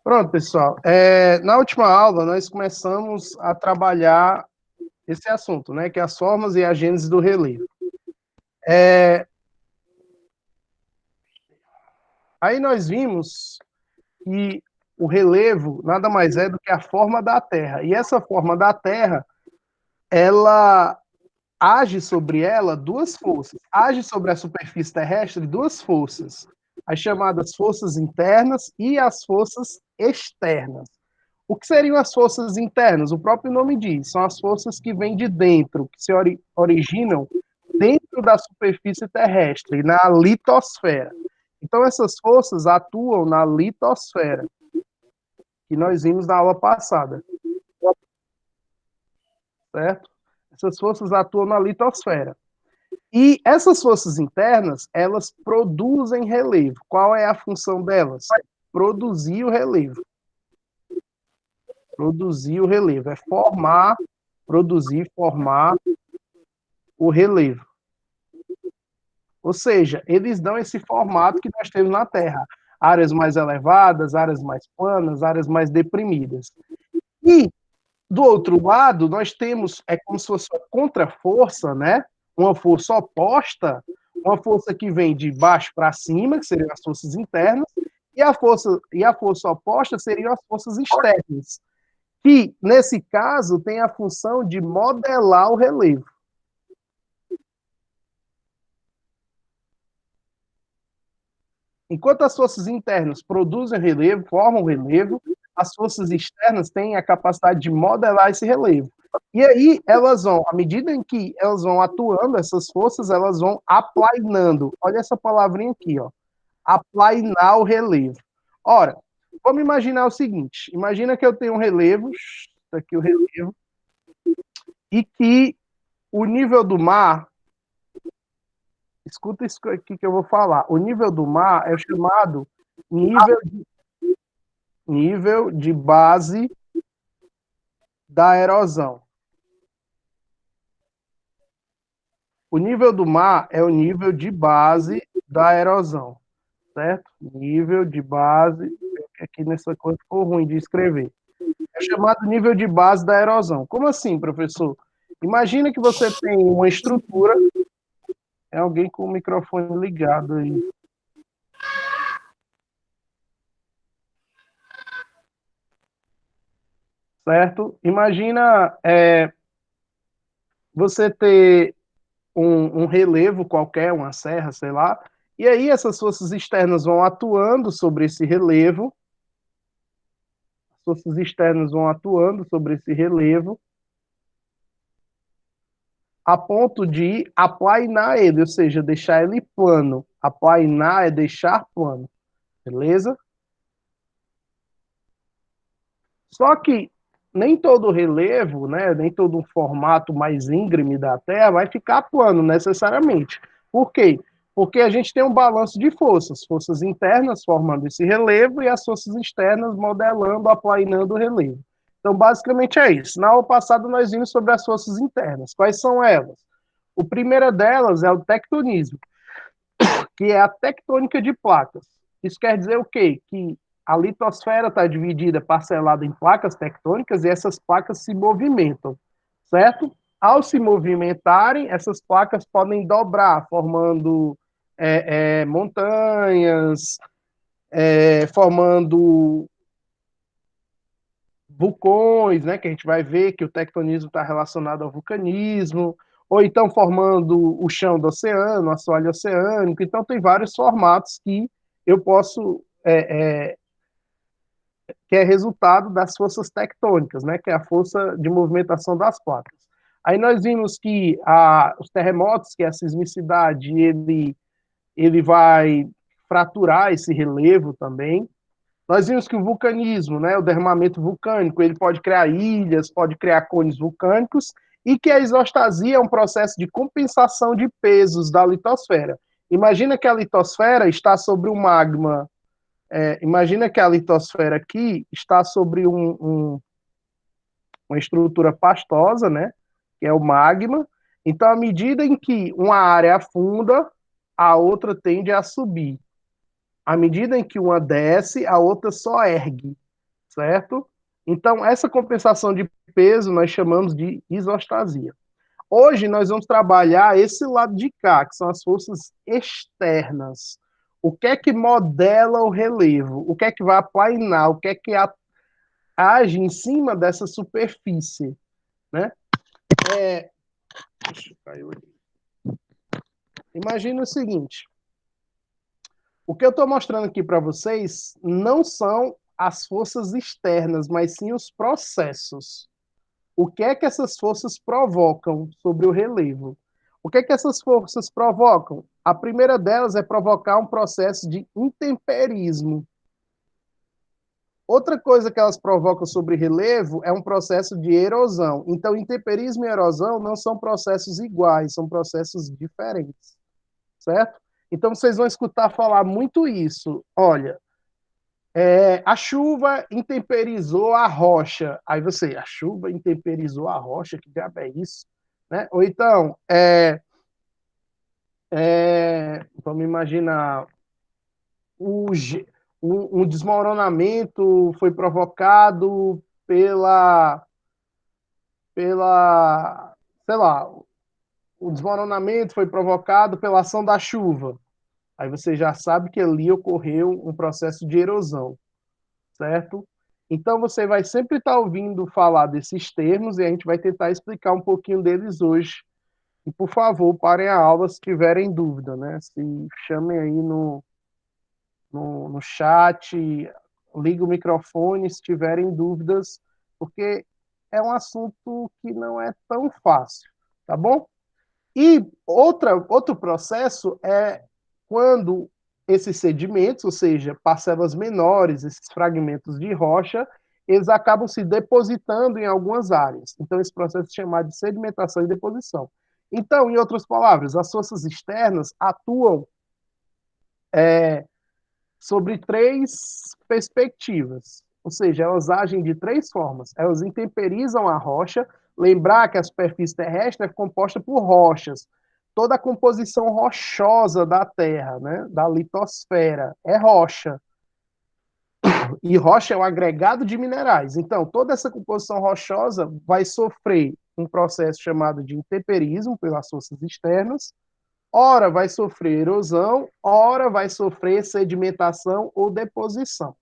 Pronto, pessoal. Na última aula, nós começamos a trabalhar esse assunto, né, que é as formas e a gênese do relevo. Aí nós vimos que o relevo nada mais é do que a forma da Terra. E essa forma da Terra, ela age sobre ela duas forças. Age sobre a superfície terrestre duas forças, as chamadas forças internas e as forças externas. O que seriam as forças internas? O próprio nome diz, são as forças que vêm de dentro, que se originam dentro da superfície terrestre, na litosfera. Então, essas forças atuam na litosfera, que nós vimos na aula passada, certo? Essas forças atuam na litosfera. E essas forças internas, elas produzem relevo. Qual é a função delas? Produzir o relevo. Produzir o relevo. É formar, produzir, formar o relevo. Ou seja, eles dão esse formato que nós temos na Terra. Áreas mais elevadas, áreas mais planas, áreas mais deprimidas. E, do outro lado, nós temos, é como se fosse uma contraforça, né? Uma força oposta, uma força que vem de baixo para cima, que seriam as forças internas, e a força oposta seriam as forças externas, que, nesse caso, tem a função de modelar o relevo. Enquanto as forças internas produzem relevo, formam relevo, as forças externas têm a capacidade de modelar esse relevo. E aí, elas vão, à medida em que elas vão atuando, essas forças, elas vão aplainando. Olha essa palavrinha aqui, ó. Aplainar o relevo. Ora, vamos imaginar o seguinte: imagina que eu tenho um relevo, tá aqui o relevo, e que o nível do mar, escuta isso aqui que eu vou falar, o nível do mar é o chamado nível de base da erosão. O nível do mar é o nível de base da erosão, certo? Nível de base, aqui nessa coisa ficou ruim de escrever. É chamado nível de base da erosão. Como assim, professor? Imagina que você tem uma estrutura, é alguém com o microfone ligado aí. Certo? Imagina você ter um relevo qualquer, uma serra, sei lá, e aí essas forças externas vão atuando sobre esse relevo, as forças externas vão atuando sobre esse relevo, a ponto de aplainar ele, ou seja, deixar ele plano. Aplainar é deixar plano, beleza? Só que nem todo relevo, né, nem todo formato mais íngreme da Terra vai ficar plano necessariamente. Por quê? Porque a gente tem um balanço de forças, forças internas formando esse relevo e as forças externas modelando, aplainando o relevo. Então, basicamente é isso. Na aula passada nós vimos sobre as forças internas. Quais são elas? A primeira delas é o tectonismo, que é a tectônica de placas. Isso quer dizer o quê? Que a litosfera está dividida, parcelada em placas tectônicas, e essas placas se movimentam, certo? Ao se movimentarem, essas placas podem dobrar, formando montanhas, formando vulcões, né, que a gente vai ver que o tectonismo está relacionado ao vulcanismo, ou então formando o chão do oceano, assoalho oceânico. Então, tem vários formatos que eu posso, que é resultado das forças tectônicas, né, que é a força de movimentação das placas. Aí nós vimos que os terremotos, que é a sismicidade, ele vai fraturar esse relevo também. Nós vimos que o vulcanismo, né, o derramamento vulcânico, ele pode criar ilhas, pode criar cones vulcânicos, e que a isostasia é um processo de compensação de pesos da litosfera. Imagina que a litosfera está sobre o magma, imagina que a litosfera aqui está sobre uma estrutura pastosa, né, que é o magma. Então, à medida em que uma área afunda, a outra tende a subir. À medida em que uma desce, a outra só ergue. certo? Então, essa compensação de peso nós chamamos de isostasia. Hoje nós vamos trabalhar esse lado de cá, que são as forças externas. O que é que modela o relevo? O que é que vai aplainar? O que é que age em cima dessa superfície, né? É... Imagina o seguinte, o que eu estou mostrando aqui para vocês não são as forças externas, mas sim os processos. O que é que essas forças provocam sobre o relevo? O que é que essas forças provocam? A primeira delas é provocar um processo de intemperismo. Outra coisa que elas provocam sobre relevo é um processo de erosão. Então, intemperismo e erosão não são processos iguais, são processos diferentes, certo? Então, vocês vão escutar falar muito isso. Olha, a chuva intemperizou a rocha. Aí você, a chuva intemperizou a rocha? Que diabo é isso? Né? Ou então, vamos imaginar, o, um desmoronamento foi provocado pela, sei lá, o desmoronamento foi provocado pela ação da chuva. Aí você já sabe que ali ocorreu um processo de erosão, certo? Então você vai sempre estar ouvindo falar desses termos e a gente vai tentar explicar um pouquinho deles hoje. E por favor, parem a aula se tiverem dúvida, né? Se chamem aí no chat, liga o microfone se tiverem dúvidas, porque é um assunto que não é tão fácil, tá bom? E outro processo é quando esses sedimentos, ou seja, parcelas menores, esses fragmentos de rocha, eles acabam se depositando em algumas áreas. Então, esse processo é chamado de sedimentação e deposição. Então, em outras palavras, as forças externas atuam sobre três perspectivas, ou seja, elas agem de três formas. Elas intemperizam a rocha, lembrar que a superfície terrestre é composta por rochas. Toda a composição rochosa da Terra, né, da litosfera, é rocha. E rocha é um agregado de minerais. Então, toda essa composição rochosa vai sofrer um processo chamado de intemperismo pelas forças externas, ora vai sofrer erosão, ora vai sofrer sedimentação ou deposição,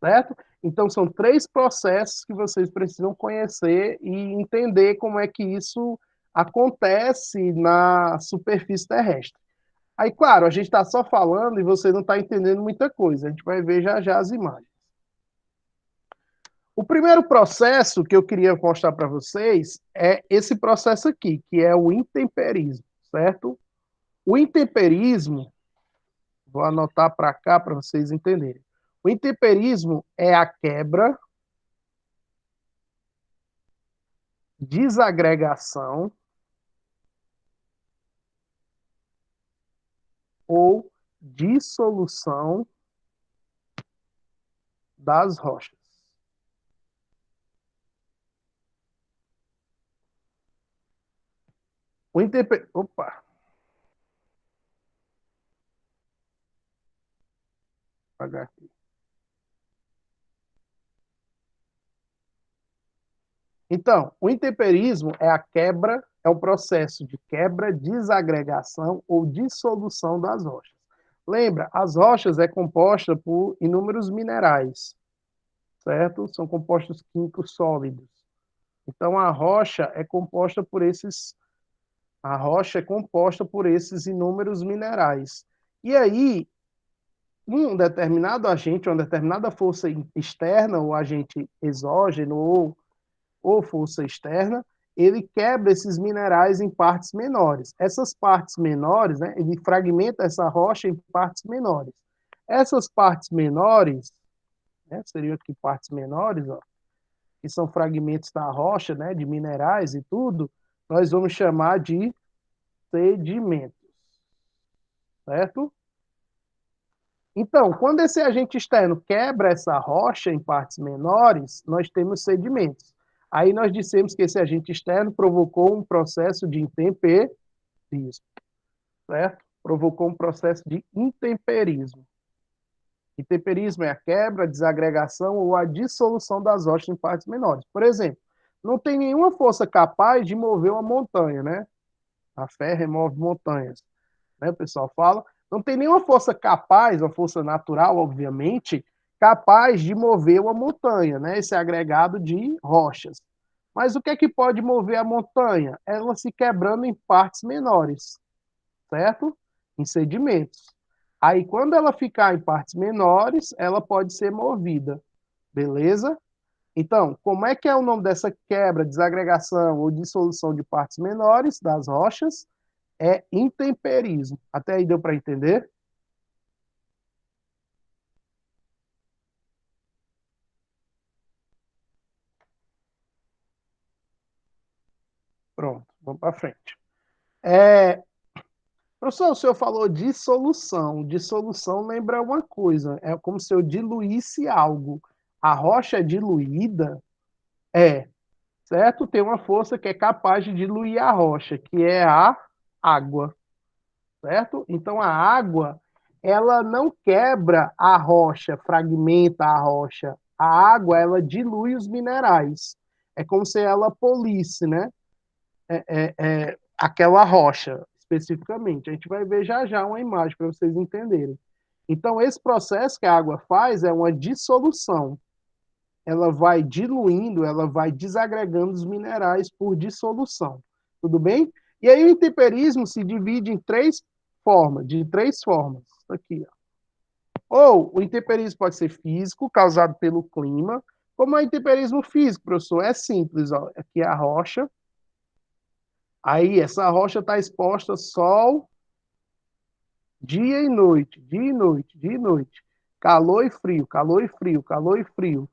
certo? Então, são três processos que vocês precisam conhecer e entender como é que isso acontece na superfície terrestre. Aí, claro, a gente está só falando e você não está entendendo muita coisa. A gente vai ver já já as imagens. O primeiro processo que eu queria mostrar para vocês é esse processo aqui, que é o intemperismo, certo? O intemperismo, vou anotar para cá para vocês entenderem. O intemperismo é a quebra, desagregação ou dissolução das rochas. O intemper... Opa! Vou apagar aqui. Então, o intemperismo é a quebra, é o processo de quebra, desagregação ou dissolução das rochas. Lembra, as rochas é composta por inúmeros minerais, certo? São compostos químicos sólidos. Então, a rocha é composta por esses inúmeros minerais. E aí, um determinado agente, uma determinada força externa, ou agente exógeno, ou força externa, ele quebra esses minerais em partes menores. Essas partes menores, né, ele fragmenta essa rocha em partes menores. Essas partes menores, né, seriam aqui partes menores, ó, que são fragmentos da rocha, né, de minerais e tudo, nós vamos chamar de sedimentos, certo? Então, quando esse agente externo quebra essa rocha em partes menores, nós temos sedimentos. Aí nós dissemos que esse agente externo provocou um processo de intemperismo, certo? Provocou um processo de intemperismo. Intemperismo é a quebra, a desagregação ou a dissolução das rochas em partes menores. Por exemplo, não tem nenhuma força capaz de mover uma montanha, né? A fé remove montanhas, né? O pessoal fala. Não tem nenhuma força capaz, uma força natural, obviamente, capaz de mover uma montanha, né? Esse agregado de rochas. Mas o que é que pode mover a montanha? Ela se quebrando em partes menores, certo? Em sedimentos. Aí, quando ela ficar em partes menores, ela pode ser movida, beleza? Então, como é que é o nome dessa quebra, desagregação ou dissolução de partes menores das rochas? É intemperismo. Até aí deu para entender? Pronto, vamos para frente. É, professor, o senhor falou dissolução. Dissolução lembra uma coisa, é como se eu diluísse algo. A rocha é diluída? É, certo? Tem uma força que é capaz de diluir a rocha, que é a água, certo? Então a água, ela não quebra a rocha, fragmenta a rocha. A água, ela dilui os minerais. É como se ela polisse, né? Aquela rocha, especificamente. A gente vai ver já já uma imagem para vocês entenderem. Então, esse processo que a água faz é uma dissolução. Ela vai diluindo, ela vai desagregando os minerais por dissolução. Tudo bem? E aí o intemperismo se divide em três formas. Aqui, ó. Ou o intemperismo pode ser físico, causado pelo clima, como é o intemperismo físico, professor? É simples, ó. Aqui é a rocha. Aí essa rocha está exposta ao sol, dia e noite, dia e noite, dia e noite. Calor e frio, calor e frio, calor e frio,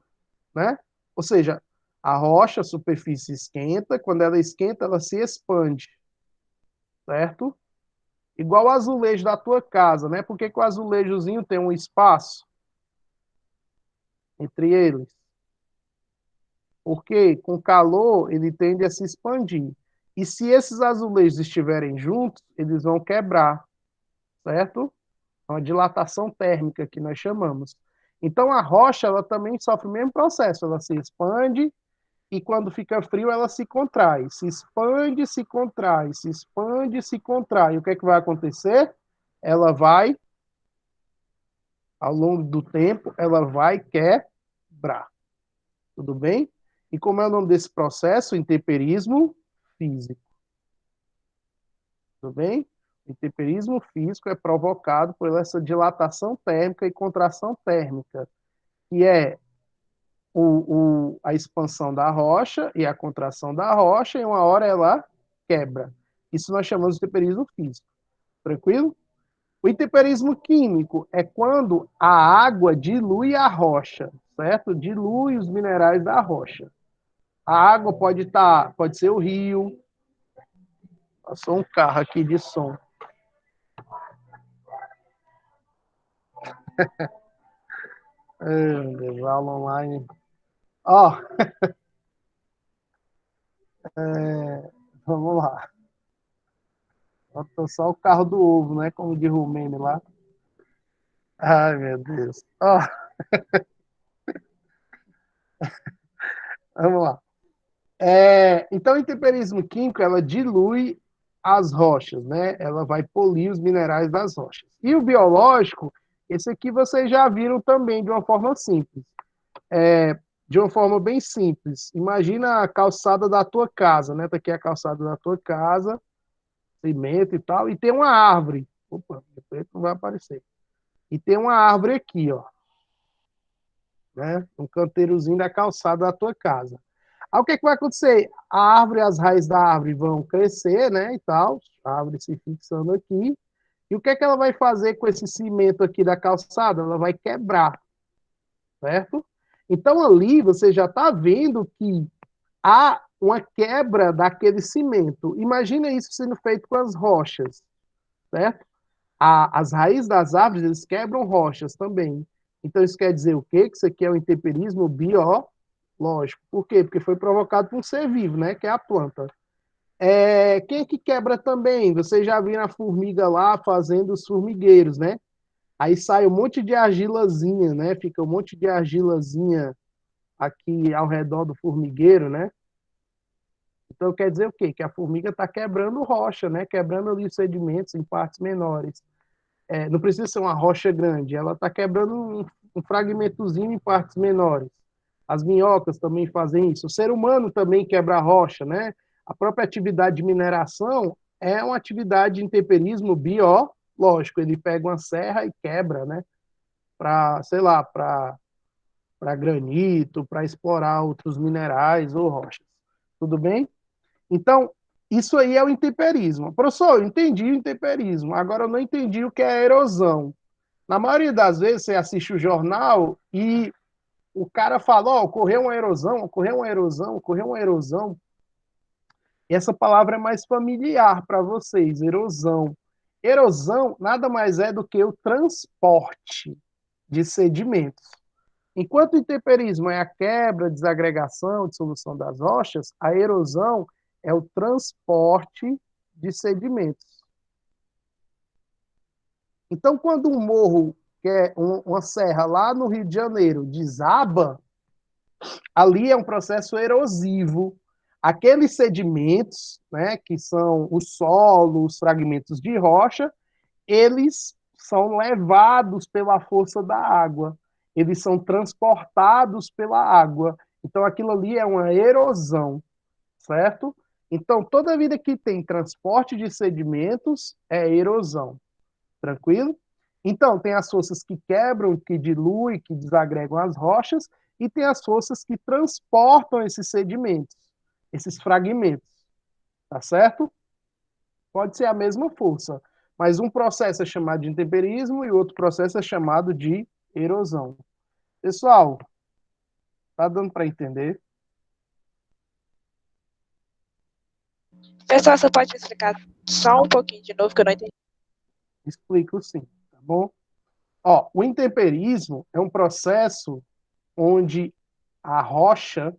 né? Ou seja, a rocha, a superfície esquenta, quando ela esquenta, ela se expande, certo? Igual o azulejo da tua casa, né? Por que, que o azulejozinho tem um espaço entre eles? Porque com calor ele tende a se expandir. E se esses azulejos estiverem juntos, eles vão quebrar, certo? É uma dilatação térmica que nós chamamos. Então a rocha ela também sofre o mesmo processo, ela se expande e quando fica frio ela se contrai, se expande, se contrai, se expande, se contrai. O que é que vai acontecer? Ela vai, ao longo do tempo, ela vai quebrar. Tudo bem? E como é o nome desse processo? Intemperismo físico. Tudo bem? O intemperismo físico é provocado por essa dilatação térmica e contração térmica, que é a expansão da rocha e a contração da rocha, e uma hora ela quebra. Isso nós chamamos de temperismo físico. Tranquilo? O intemperismo químico é quando a água dilui a rocha, certo? Dilui os minerais da rocha. A água pode ser o rio. Passou um carro aqui de som. Meu Deus, aula online. Ó, vamos lá. Faltou só o carro do ovo, né? Como diz o meme lá. Ai, meu Deus. Ó, vamos lá. Então, o intemperismo químico, ela dilui as rochas, né? Ela vai polir os minerais das rochas. E o biológico, esse aqui vocês já viram também de uma forma simples. De uma forma bem simples. Imagina a calçada da tua casa, né? Tá aqui a calçada da tua casa, cimento e tal, e tem uma árvore. Opa, depois não vai aparecer. E tem uma árvore aqui, ó, né? Um canteirozinho da calçada da tua casa. Aí o que, é que vai acontecer? A árvore, as raízes da árvore vão crescer, né, e tal, a árvore se fixando aqui. E o que é que ela vai fazer com esse cimento aqui da calçada? Ela vai quebrar, certo? Então ali você já está vendo que há uma quebra daquele cimento. Imagina isso sendo feito com as rochas, certo? As raízes das árvores, eles quebram rochas também. Então, isso quer dizer o quê? Que isso aqui é um intemperismo biológico. Por quê? Porque foi provocado por um ser vivo, né? Que é a planta. Quem é que quebra também? Vocês já viram a formiga lá fazendo os formigueiros, né? Aí sai um monte de argilazinha, né? Fica um monte de argilazinha aqui ao redor do formigueiro, né? Então quer dizer o quê? Que a formiga está quebrando rocha, né? Quebrando ali os sedimentos em partes menores. Não precisa ser uma rocha grande, ela está quebrando um fragmentozinho em partes menores. As minhocas também fazem isso. O ser humano também quebra rocha, né? A própria atividade de mineração é uma atividade de intemperismo biológico. Ele pega uma serra e quebra, né? Para, sei lá, para granito, para explorar outros minerais ou rochas. Tudo bem? Então, isso aí é o intemperismo. Professor, eu entendi o intemperismo, agora eu não entendi o que é a erosão. Na maioria das vezes, você assiste o jornal e o cara fala, ó, ocorreu uma erosão, ocorreu uma erosão, ocorreu uma erosão. E essa palavra é mais familiar para vocês, erosão. Erosão nada mais é do que o transporte de sedimentos. Enquanto o intemperismo é a quebra, desagregação, dissolução das rochas, a erosão é o transporte de sedimentos. Então, quando um morro, que é uma serra lá no Rio de Janeiro, desaba, ali é um processo erosivo. Aqueles sedimentos, né, que são o solo, os fragmentos de rocha, eles são levados pela força da água, eles são transportados pela água. Então, aquilo ali é uma erosão, certo? Então, toda vida que tem transporte de sedimentos é erosão. Tranquilo? Então, tem as forças que quebram, que diluem, que desagregam as rochas, e tem as forças que transportam esses sedimentos, esses fragmentos. Tá certo? Pode ser a mesma força, mas um processo é chamado de intemperismo e outro processo é chamado de erosão. Pessoal, tá dando para entender? Pessoal, você pode explicar só um pouquinho de novo, que eu não entendi. Explico sim, tá bom? Ó, o intemperismo é um processo onde a rocha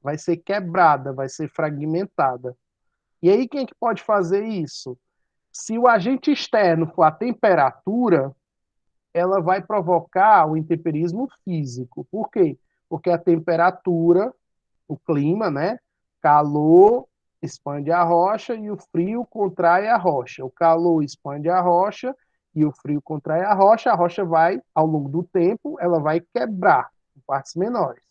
vai ser quebrada, vai ser fragmentada. E aí, quem é que pode fazer isso? Se o agente externo for a temperatura, ela vai provocar o intemperismo físico. Por quê? Porque a temperatura, o clima, né? Calor expande a rocha e o frio contrai a rocha. O calor expande a rocha e o frio contrai a rocha vai, ao longo do tempo, ela vai quebrar em partes menores.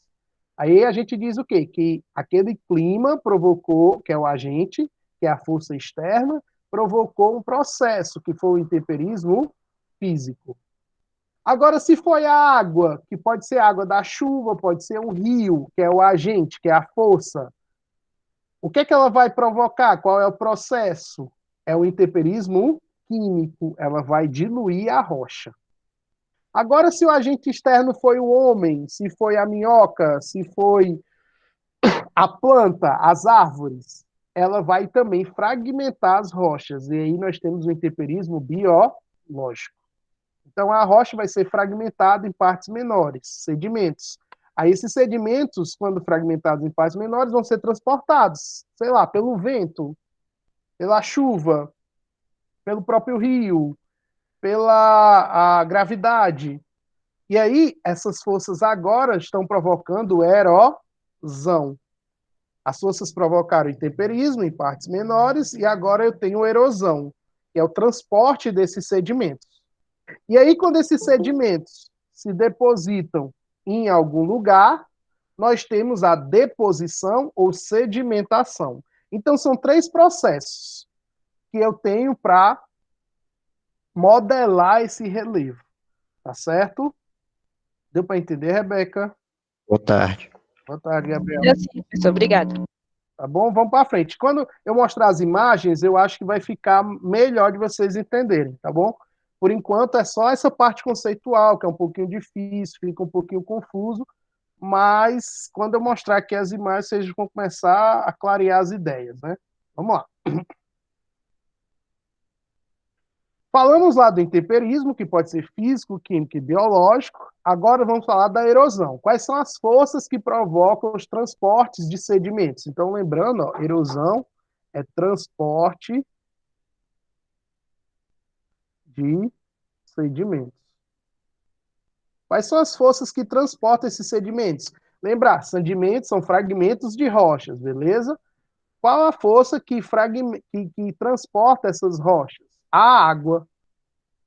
Aí a gente diz o quê? Que aquele clima provocou, que é o agente, que é a força externa, provocou um processo, que foi o intemperismo físico. Agora, se foi a água, que pode ser água da chuva, pode ser um rio, que é o agente, que é a força, o que é que ela vai provocar? Qual é o processo? É o intemperismo químico, ela vai diluir a rocha. Agora, se o agente externo foi o homem, se foi a minhoca, se foi a planta, as árvores, ela vai também fragmentar as rochas. E aí nós temos o intemperismo biológico. Então a rocha vai ser fragmentada em partes menores, sedimentos. Aí esses sedimentos, quando fragmentados em partes menores, vão ser transportados, sei lá, pelo vento, pela chuva, pelo próprio rio, pela a gravidade. E aí essas forças agora estão provocando erosão. As forças provocaram intemperismo em partes menores e agora eu tenho erosão, que é o transporte desses sedimentos. E aí, quando esses sedimentos se depositam em algum lugar, nós temos a deposição ou sedimentação. Então, são três processos que eu tenho para modelar esse relevo. Tá certo? Deu para entender, Rebeca? Boa tarde. Boa tarde, Gabriel. Eu sim, professor, obrigada. Tá bom? Vamos para frente. Quando eu mostrar as imagens, eu acho que vai ficar melhor de vocês entenderem, tá bom? Por enquanto é só essa parte conceitual, que é um pouquinho difícil, fica um pouquinho confuso, mas quando eu mostrar aqui as imagens, vocês vão começar a clarear as ideias, né? Vamos lá. Falamos lá do intemperismo, que pode ser físico, químico e biológico. Agora vamos falar da erosão. Quais são as forças que provocam os transportes de sedimentos? Então, lembrando, ó, erosão é transporte de sedimentos. Quais são as forças que transportam esses sedimentos? Lembrar, sedimentos são fragmentos de rochas, beleza? Qual a força que transporta essas rochas? A água.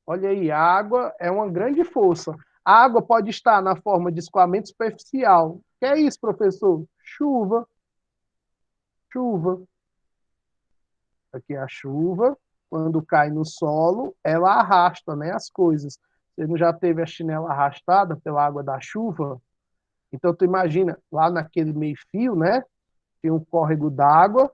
Olha aí, a água é uma grande força. A água pode estar na forma de escoamento superficial. O que é isso, professor? Chuva. Chuva. Aqui é a chuva, quando cai no solo, ela arrasta, né, as coisas. Você não já teve a chinela arrastada pela água da chuva? Então, tu imagina, lá naquele meio-fio, né, tem um córrego d'água,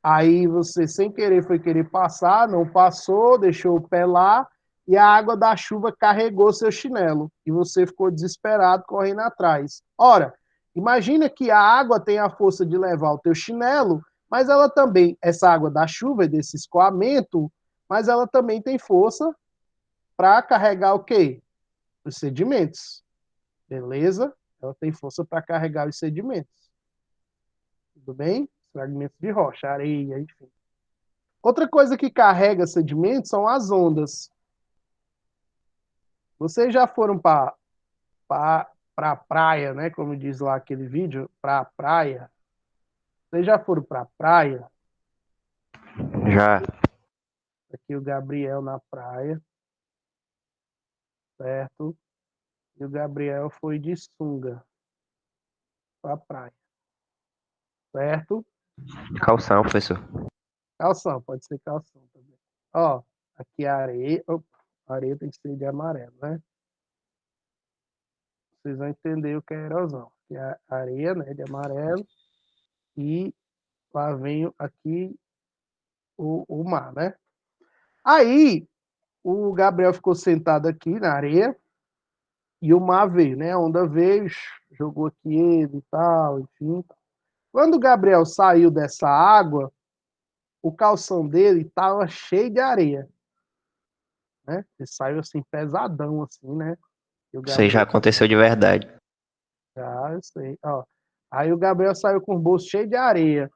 aí você, sem querer, foi querer passar, não passou, deixou o pé lá, e a água da chuva carregou seu chinelo, e você ficou desesperado, correndo atrás. Ora, imagina que a água tem a força de levar o teu chinelo, mas ela também, essa água da chuva, desse escoamento, mas ela também tem força para carregar o quê? Os sedimentos. Beleza? Ela tem força para carregar os sedimentos. Tudo bem? Fragmentos de rocha, areia, enfim. Outra coisa que carrega sedimentos são as ondas. Vocês já foram para a praia, né? Como diz lá aquele vídeo, para a praia. Vocês já foram para a praia? Já. Aqui o Gabriel na praia, certo? E o Gabriel foi de sunga para a praia, certo? Calção, professor. Calção, pode ser calção também. Ó, aqui a areia. Opa, a areia tem que ser de amarelo, né? Vocês vão entender o que é erosão. Aqui é a areia, né, de amarelo. E lá vem aqui o mar, né? Aí, o Gabriel ficou sentado aqui na areia e o mar veio, né? A onda veio, jogou aqui ele e tal, enfim. Quando o Gabriel saiu dessa água, o calção dele estava cheio de areia, né? Ele saiu assim, pesadão, assim, né? E o Isso aí já Gabriel, aconteceu de verdade. já, eu sei, ó. Aí o Gabriel saiu com o bolso cheio de areia.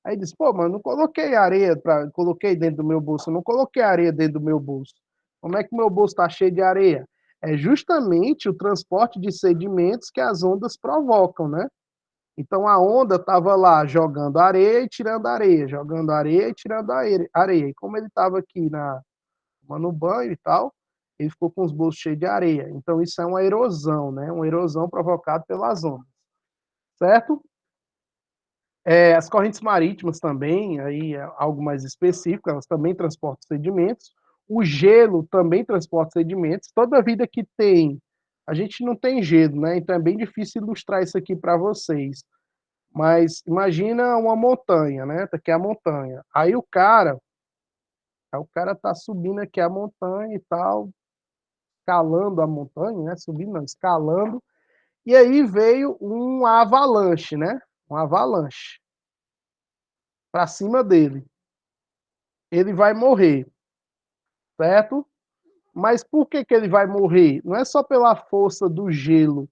Aí disse, pô, mano, não coloquei areia, coloquei dentro do meu bolso, eu não coloquei areia dentro do meu bolso. Como é que meu bolso está cheio de areia? É justamente o transporte de sedimentos que as ondas provocam, né? Então a onda estava lá jogando areia e tirando areia, jogando areia e tirando areia. E como ele estava aqui tomando banho e tal, ele ficou com os bolsos cheios de areia. Então isso é uma erosão, né? Uma erosão provocada pelas ondas, certo? As correntes marítimas também, aí é algo mais específico, elas também transportam sedimentos. O gelo também transporta sedimentos. Toda vida que tem, a gente não tem gelo, né? Então é bem difícil ilustrar isso aqui para vocês. Mas imagina uma montanha, né? Tá aqui a montanha. Aí o cara tá subindo aqui a montanha e tal, escalando a montanha, né? Subindo, não, escalando. E aí veio um avalanche, né? Um avalanche para cima dele. Ele vai morrer, certo? Mas por que ele vai morrer? Não é só pela força do gelo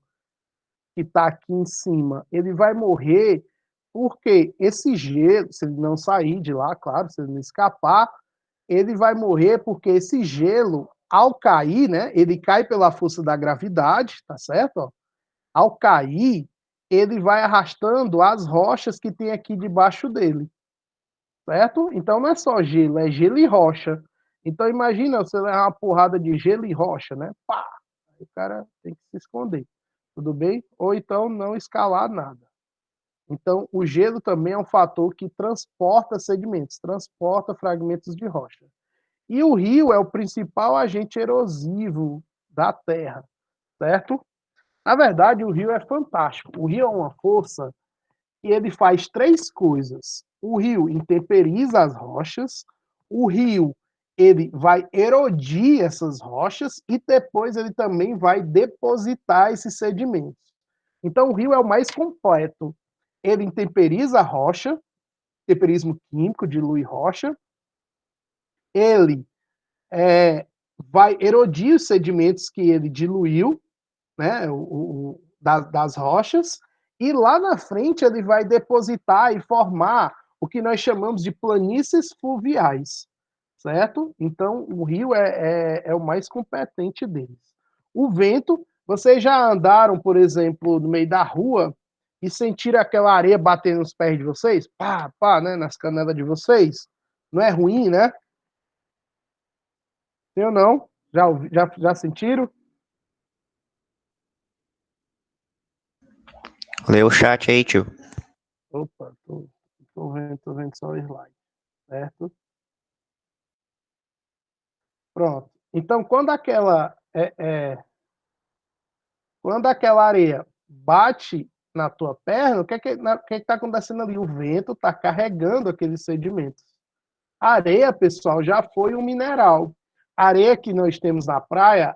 que está aqui em cima. Ele vai morrer porque esse gelo, se ele não sair de lá, claro, se ele não escapar, ele vai morrer porque esse gelo, ao cair, né? Ele cai pela força da gravidade, tá certo? Ó, ao cair, ele vai arrastando as rochas que tem aqui debaixo dele, certo? Então não é só gelo, é gelo e rocha. Então imagina você levar uma porrada de gelo e rocha, né? Pá! Aí o cara tem que se esconder, tudo bem? Ou então não escalar nada. Então o gelo também é um fator que transporta sedimentos, transporta fragmentos de rocha. E o rio é o principal agente erosivo da Terra, certo? Na verdade, o rio é fantástico. O rio é uma força e ele faz três coisas. O rio intemperiza as rochas, o rio ele vai erodir essas rochas e depois ele também vai depositar esses sedimentos. Então o rio é o mais completo. Ele intemperiza a rocha, temperismo químico, dilui rocha. Ele vai erodir os sedimentos que ele diluiu, né, das rochas, e lá na frente ele vai depositar e formar o que nós chamamos de planícies fluviais, certo? Então, o rio é o mais competente deles. O vento Vocês já andaram, por exemplo, no meio da rua e sentiram aquela areia batendo nos pés de vocês? Pá, pá, né? Nas canelas de vocês? Não é ruim, né? Eu não. Já sentiram? Lê o chat aí, tio. Opa, tô vendo só o slide, certo? Pronto. Então, quando aquela areia bate na tua perna, o que está acontecendo ali? O vento está carregando aqueles sedimentos. A areia, pessoal, já foi um mineral. A areia que nós temos na praia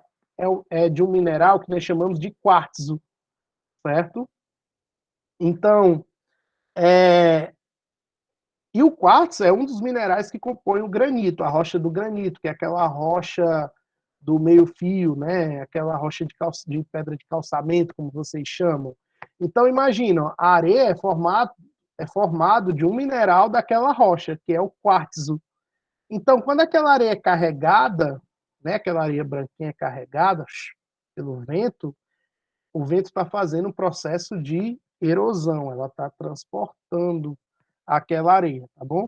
é de um mineral que nós chamamos de quartzo, certo? Então, e o quartzo é um dos minerais que compõem o granito, a rocha do granito, que é aquela rocha do meio-fio, né? Aquela rocha de pedra de calçamento, como vocês chamam. Então, imagina, a areia é formado de um mineral daquela rocha, que é o quartzo. Então, quando aquela areia é carregada, né, aquela areia branquinha é carregada pelo vento, o vento está fazendo um processo de erosão, ela está transportando aquela areia, tá bom?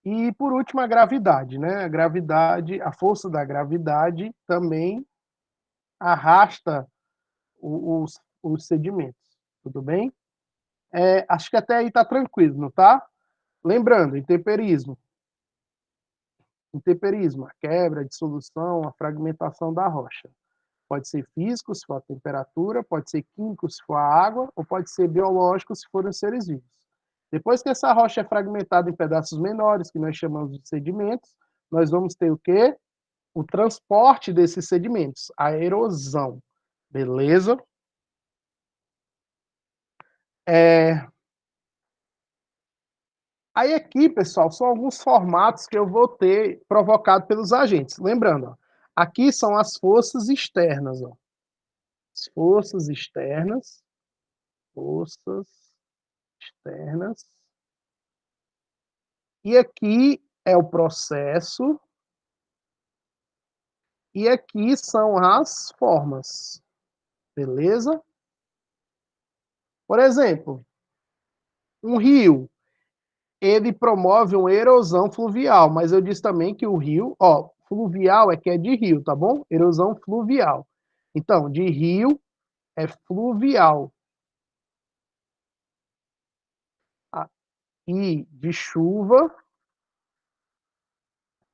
E, por último, a gravidade, né? A gravidade, a força da gravidade também arrasta os sedimentos, tudo bem? Acho que até aí está tranquilo, não tá? Lembrando, intemperismo, a quebra, a dissolução, a fragmentação da rocha. Pode ser físico, se for a temperatura, pode ser químico, se for a água, ou pode ser biológico, se forem os seres vivos. Depois que essa rocha é fragmentada em pedaços menores, que nós chamamos de sedimentos, nós vamos ter o quê? O transporte desses sedimentos, a erosão. Beleza? Aí aqui, pessoal, são alguns formatos que eu vou ter provocado pelos agentes. Lembrando, ó, aqui são as forças externas. Ó. As forças externas. Forças externas. E aqui é o processo. E aqui são as formas. Beleza? Por exemplo, um rio, ele promove uma erosão fluvial, mas eu disse também que o rio, ó, fluvial é que é de rio, tá bom? Erosão fluvial. Então, de rio é fluvial. E de chuva,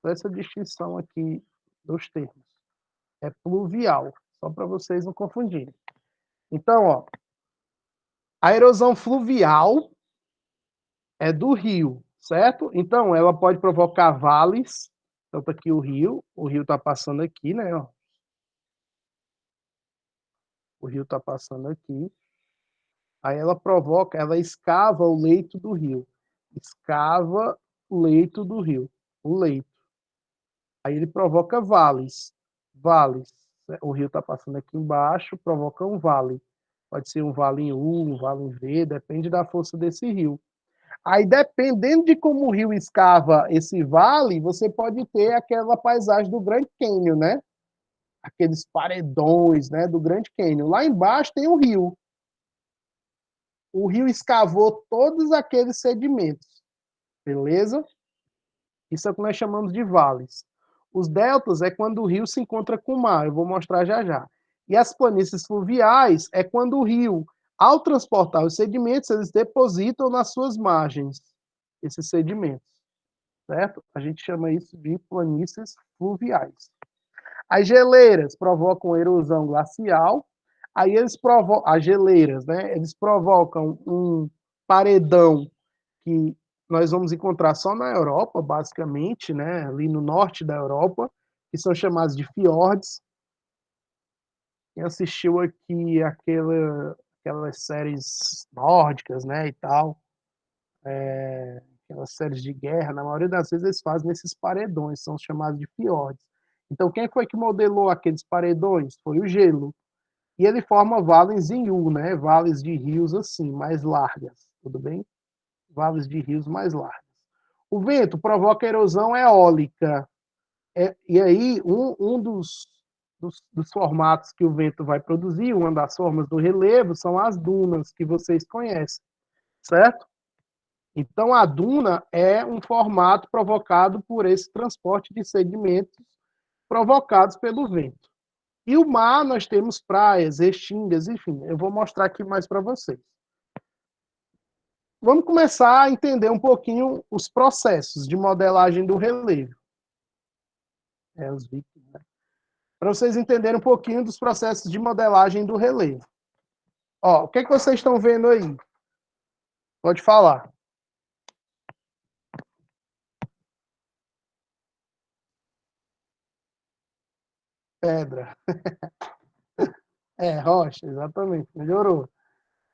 essa distinção aqui dos termos, é pluvial, só para vocês não confundirem. Então, ó, a erosão fluvial é do rio, certo? Então, ela pode provocar vales. Então, tá aqui o rio está passando aqui, né? Ó. O rio está passando aqui. Aí ela escava o leito do rio. Escava o leito do rio. O leito. Aí ele provoca vales. Vales. O rio está passando aqui embaixo, provoca um vale. Pode ser um vale em U, um vale em V, depende da força desse rio. Aí, dependendo de como o rio escava esse vale, você pode ter aquela paisagem do Grand Canyon, né? Aqueles paredões, né, do Grand Canyon. Lá embaixo tem o rio. O rio escavou todos aqueles sedimentos, beleza? Isso é o que nós chamamos de vales. Os deltas é quando o rio se encontra com o mar, eu vou mostrar já já. E as planícies fluviais é quando o rio, ao transportar os sedimentos, eles depositam nas suas margens esses sedimentos, certo? A gente chama isso de planícies fluviais. As geleiras provocam erosão glacial, aí eles provocam, as geleiras, né? Eles provocam um paredão que nós vamos encontrar só na Europa, basicamente, né? Ali no norte da Europa, que são chamados de fiordes. Quem assistiu aqui aquelas séries nórdicas, né, e tal, aquelas séries de guerra, na maioria das vezes eles fazem esses paredões, são chamados de fiordes. Então, quem foi que modelou aqueles paredões? Foi o gelo. E ele forma vales em U, né? Vales de rios assim, mais largas, tudo bem? Vales de rios mais largas. O vento provoca erosão eólica. E aí, um dos dos formatos que o vento vai produzir, uma das formas do relevo são as dunas, que vocês conhecem, certo? Então, a duna é um formato provocado por esse transporte de sedimentos provocados pelo vento. E o mar, nós temos praias, restingas, enfim, eu vou mostrar aqui mais para vocês. Vamos começar a entender um pouquinho os processos de modelagem do relevo. Os vikings, né? Para vocês entenderem um pouquinho dos processos de modelagem do relevo. Ó, o que vocês estão vendo aí? Pode falar. Pedra. Rocha, exatamente, melhorou.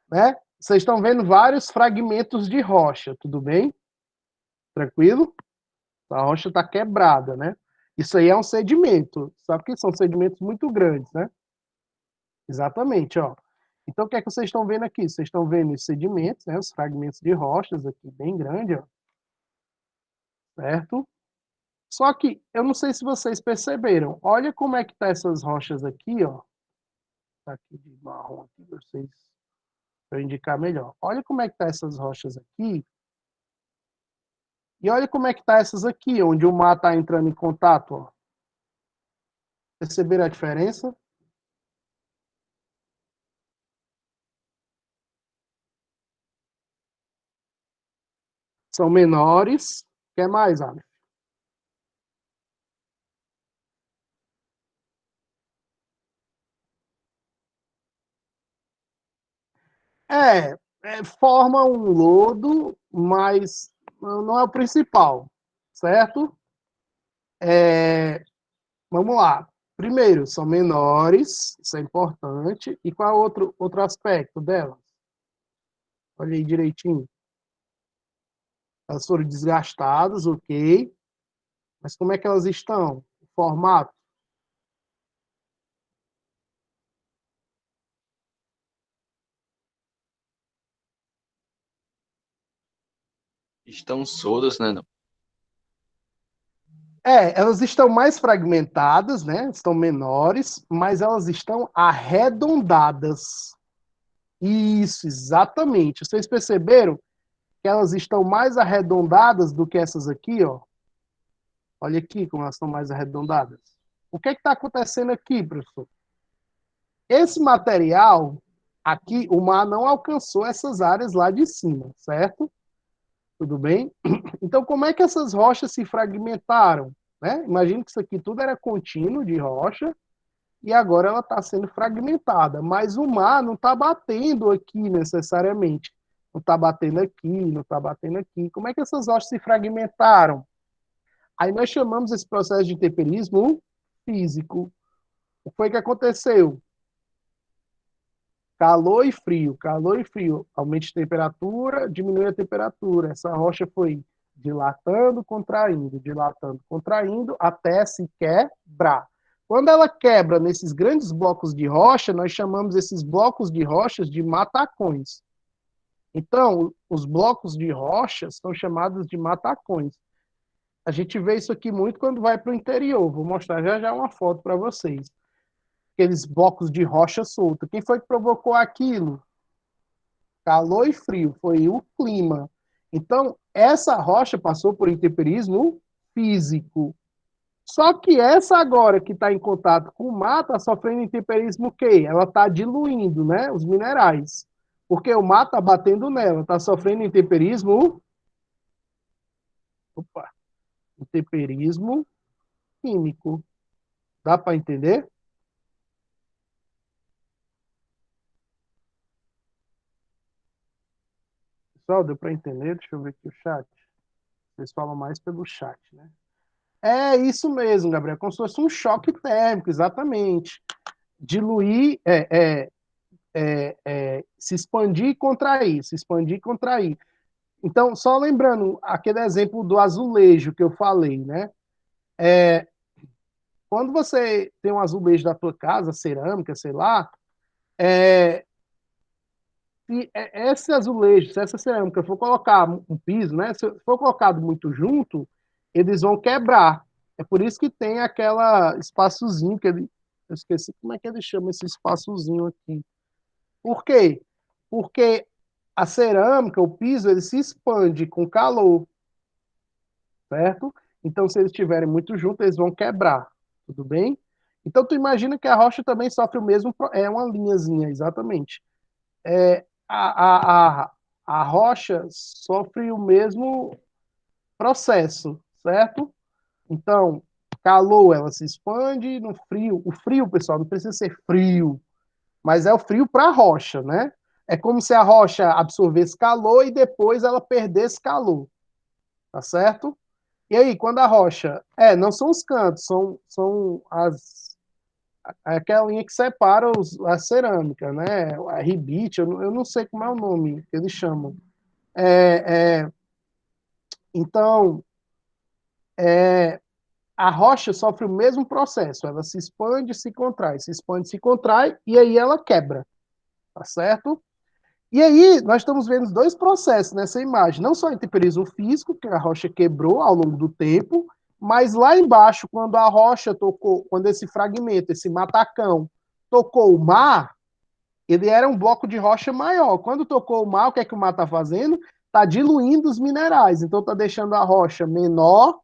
Né? Vocês estão vendo vários fragmentos de rocha, tudo bem? Tranquilo? A rocha está quebrada, né? Isso aí é um sedimento, sabe que são sedimentos muito grandes, né? Exatamente, ó. Então, o que é que vocês estão vendo aqui? Vocês estão vendo os sedimentos, né? Os fragmentos de rochas aqui, bem grande, ó. Certo? Só que, eu não sei se vocês perceberam, olha como é que tá essas rochas aqui, ó. Tá aqui de marrom aqui, para vocês, para eu indicar melhor. Olha como é que tá essas rochas aqui. E olha como é que tá essas aqui, onde o mar tá entrando em contato, ó. Perceberam a diferença? São menores. Quer mais, Alex? Forma um lodo, mas não é o principal, certo? Vamos lá. Primeiro, são menores, isso é importante. E qual é outro aspecto delas? Olha aí direitinho. Elas foram desgastadas, ok. Mas como é que elas estão? O formato? Estão soldas, né? Não? Elas estão mais fragmentadas, né? Estão menores, mas elas estão arredondadas. Isso, exatamente. Vocês perceberam que elas estão mais arredondadas do que essas aqui, ó? Olha aqui como elas estão mais arredondadas. O que está acontecendo aqui, professor? Esse material aqui, o mar não alcançou essas áreas lá de cima, certo? Tudo bem? Então, como é que essas rochas se fragmentaram? Né? Imagina que isso aqui tudo era contínuo de rocha e agora ela está sendo fragmentada. Mas o mar não está batendo aqui necessariamente. Não está batendo aqui, não está batendo aqui. Como é que essas rochas se fragmentaram? Aí nós chamamos esse processo de intemperismo físico. O que foi que aconteceu? Calor e frio, calor e frio. Aumenta a temperatura, diminui a temperatura. Essa rocha foi dilatando, contraindo, até se quebrar. Quando ela quebra nesses grandes blocos de rocha, nós chamamos esses blocos de rochas de matacões. Então, os blocos de rocha são chamados de matacões. A gente vê isso aqui muito quando vai para o interior. Vou mostrar já já uma foto para vocês. Aqueles blocos de rocha solta. Quem foi que provocou aquilo? Calor e frio, foi o clima. Então, essa rocha passou por intemperismo físico. Só que essa agora que está em contato com o mar está sofrendo intemperismo o quê? Ela está diluindo, né, os minerais. Porque o mar está batendo nela, está sofrendo intemperismo. Intemperismo químico. Dá para entender? Pessoal, deu para entender? Deixa eu ver aqui o chat. Vocês falam mais pelo chat, né? É isso mesmo, Gabriel, como se fosse um choque térmico, exatamente. Diluir, se expandir e contrair, se expandir e contrair. Então, só lembrando, aquele exemplo do azulejo que eu falei, né? Quando você tem um azulejo da tua casa, cerâmica, sei lá, se esse azulejo, se essa cerâmica for colocar um piso, né? Se for colocado muito junto, eles vão quebrar. É por isso que tem aquela espaçozinho que Eu esqueci como é que ele chama esse espaçozinho aqui. Por quê? Porque a cerâmica, o piso, ele se expande com calor, certo? Então, se eles estiverem muito juntos, eles vão quebrar, tudo bem? Então, tu imagina que a rocha também sofre o mesmo, é uma linhazinha, exatamente. A rocha sofre o mesmo processo, certo? Então, calor, ela se expande no frio. O frio, pessoal, não precisa ser frio, mas é o frio para a rocha, né? É como se a rocha absorvesse calor e depois ela perdesse calor, tá certo? E aí, quando a rocha... não são os cantos, são aquela linha que separa a cerâmica, né? A ribite, eu não sei como é o nome que eles chamam. Então, a rocha sofre o mesmo processo, ela se expande, se contrai, se expande, se contrai, e aí ela quebra, tá certo? E aí, nós estamos vendo dois processos nessa imagem, não só o intemperismo físico, que a rocha quebrou ao longo do tempo, mas lá embaixo, quando a rocha tocou, quando esse fragmento, esse matacão, tocou o mar, ele era um bloco de rocha maior. Quando tocou o mar, o que é que o mar está fazendo? Está diluindo os minerais, então está deixando a rocha menor,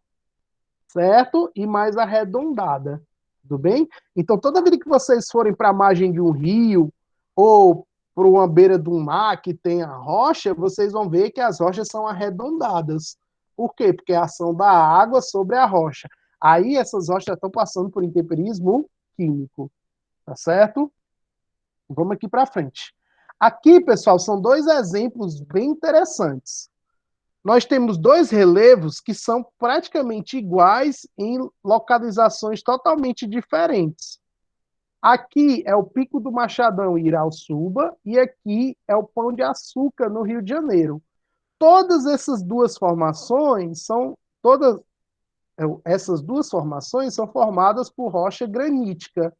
certo? E mais arredondada, tudo bem? Então, toda vez que vocês forem para a margem de um rio ou para uma beira de um mar que tem a rocha, vocês vão ver que as rochas são arredondadas. Por quê? Porque é a ação da água sobre a rocha. Aí essas rochas estão passando por intemperismo químico, tá certo? Vamos aqui para frente. Aqui, pessoal, são dois exemplos bem interessantes. Nós temos dois relevos que são praticamente iguais em localizações totalmente diferentes. Aqui é o Pico do Machadão em Irauçuba e aqui é o Pão de Açúcar no Rio de Janeiro. Todas essas duas formações são formadas por rocha granítica.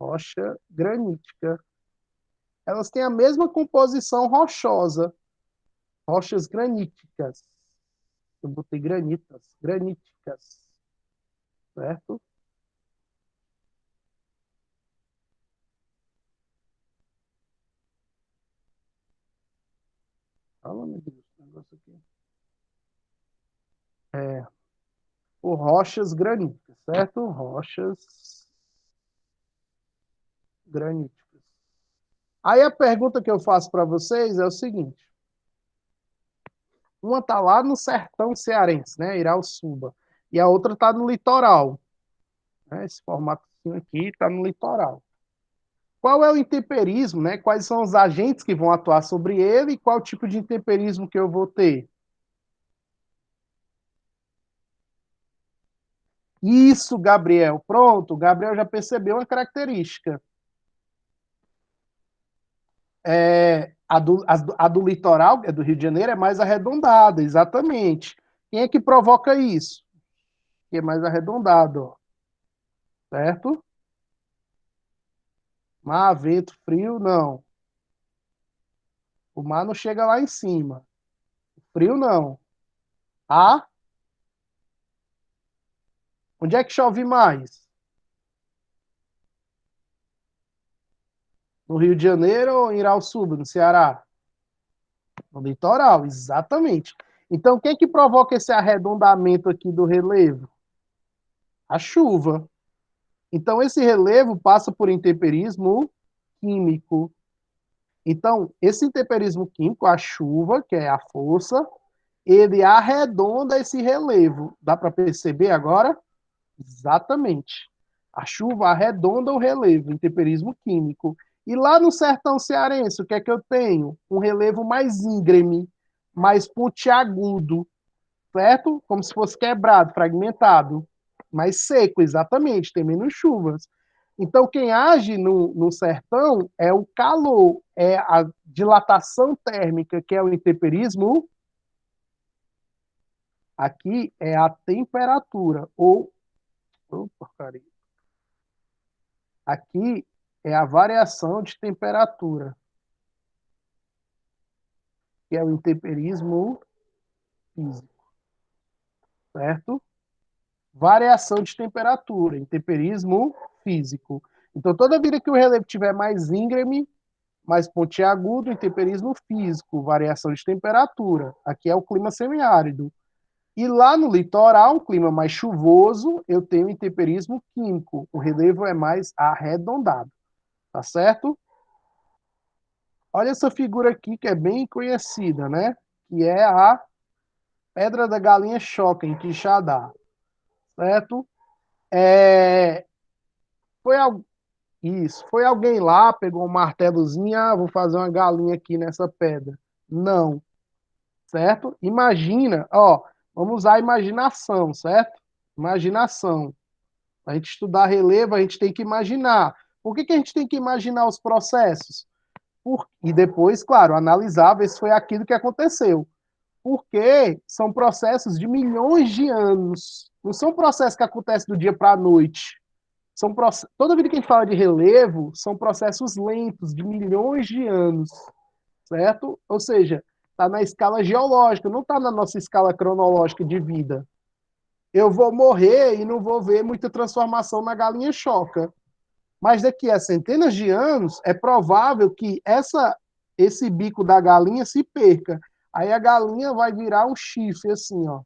Rocha granítica. Elas têm a mesma composição rochosa, rochas graníticas. Eu botei graníticas, certo? Fala, meu Deus, esse negócio aqui. Por rochas graníticas, certo? Rochas graníticas. Aí a pergunta que eu faço para vocês é o seguinte: uma está lá no sertão cearense, né, Irauçuba, e a outra está no litoral, né? Esse formato aqui está no litoral. Qual é o intemperismo, né? Quais são os agentes que vão atuar sobre ele e qual tipo de intemperismo que eu vou ter? Isso, Gabriel. Pronto, o Gabriel já percebeu uma característica. A do litoral, do Rio de Janeiro, é mais arredondada, exatamente. Quem é que provoca isso? Que é mais arredondado, ó, certo? Mar, vento, frio, não. O mar não chega lá em cima. Frio, não. Ah, onde é que chove mais? No Rio de Janeiro ou em Irauçuba, no Ceará? No litoral, exatamente. Então, quem é que provoca esse arredondamento aqui do relevo? A chuva. Então, esse relevo passa por intemperismo químico. Então, esse intemperismo químico, a chuva, que é a força, ele arredonda esse relevo. Dá para perceber agora? Exatamente. A chuva arredonda o relevo, intemperismo químico. E lá no sertão cearense, o que é que eu tenho? Um relevo mais íngreme, mais pontiagudo, certo? Como se fosse quebrado, fragmentado. Mais seco, exatamente, tem menos chuvas. Então, quem age no sertão é o calor, é a dilatação térmica, que é o intemperismo. Aqui é a temperatura, ou. Oh, porcaria. Aqui é a variação de temperatura, que é o intemperismo físico, certo? variação de temperatura, intemperismo físico. Então, toda vida que o relevo tiver mais íngreme, mais pontiagudo, intemperismo físico, variação de temperatura. Aqui é o clima semiárido. E lá no litoral, um clima mais chuvoso, eu tenho intemperismo químico. O relevo é mais arredondado. Tá certo? Olha essa figura aqui que é bem conhecida, né? Que é a Pedra da Galinha Choca, em Quixadá. Certo? Foi, isso. Foi alguém lá, pegou um martelozinho, vou fazer uma galinha aqui nessa pedra. Não. Certo? Imagina, ó, vamos usar a imaginação, certo? Imaginação. Para a gente estudar relevo, a gente tem que imaginar. Por que a gente tem que imaginar os processos? E depois, claro, analisar, ver se foi aquilo que aconteceu. Porque são processos de milhões de anos. Não são processos que acontecem do dia para a noite. Toda vida que a gente fala de relevo, são processos lentos, de milhões de anos. Certo? Ou seja, está na escala geológica, não está na nossa escala cronológica de vida. Eu vou morrer e não vou ver muita transformação na galinha choca. Mas daqui a centenas de anos, é provável que esse bico da galinha se perca. Aí a galinha vai virar um chifre, assim, ó.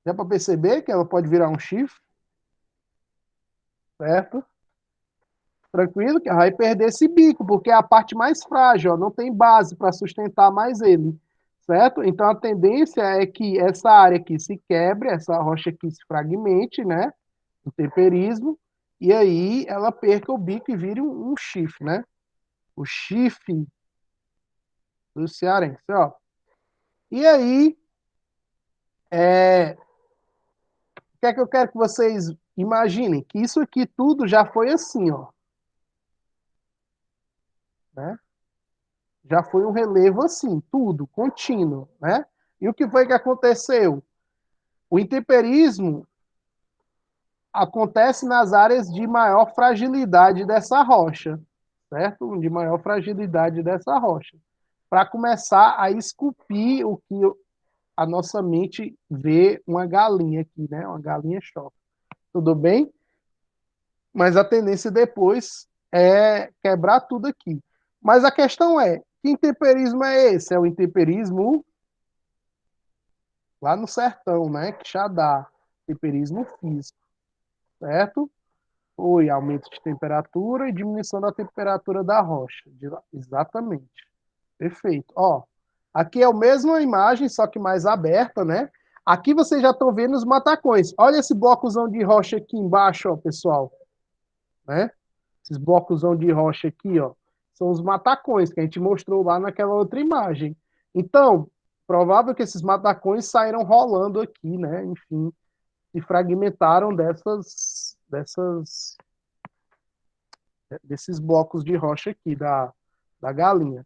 Dá para perceber que ela pode virar um chifre? Certo? Tranquilo? Que ela vai perder esse bico, porque é a parte mais frágil, ó, não tem base para sustentar mais ele. Certo? Então a tendência é que essa área aqui se quebre, essa rocha aqui se fragmente, né? O temperismo, e aí ela perca o bico e vire um chifre, né? O chifre do cearense, ó. E aí, o que é que eu quero que vocês imaginem? Que isso aqui tudo já foi assim, ó. Né? Já foi um relevo assim, tudo, contínuo, né? E o que foi que aconteceu? O intemperismo acontece nas áreas de maior fragilidade dessa rocha, certo? De maior fragilidade dessa rocha. Para começar a esculpir o que a nossa mente vê uma galinha aqui, né? Uma galinha choca. Tudo bem? Mas a tendência depois é quebrar tudo aqui. Mas a questão é, que intemperismo é esse? É o intemperismo lá no sertão, né? Quixadá. Intemperismo físico, certo? Foi aumento de temperatura e diminuição da temperatura da rocha. Exatamente. Perfeito. Ó, aqui é a mesma imagem, só que mais aberta, né? Aqui vocês já estão vendo os matacões. Olha esse blocozão de rocha aqui embaixo, ó, pessoal. Né? Esses blocozão de rocha aqui, ó, são os matacões que a gente mostrou lá naquela outra imagem. Então, provável que esses matacões saíram rolando aqui, né? Enfim, se fragmentaram desses blocos de rocha aqui da galinha.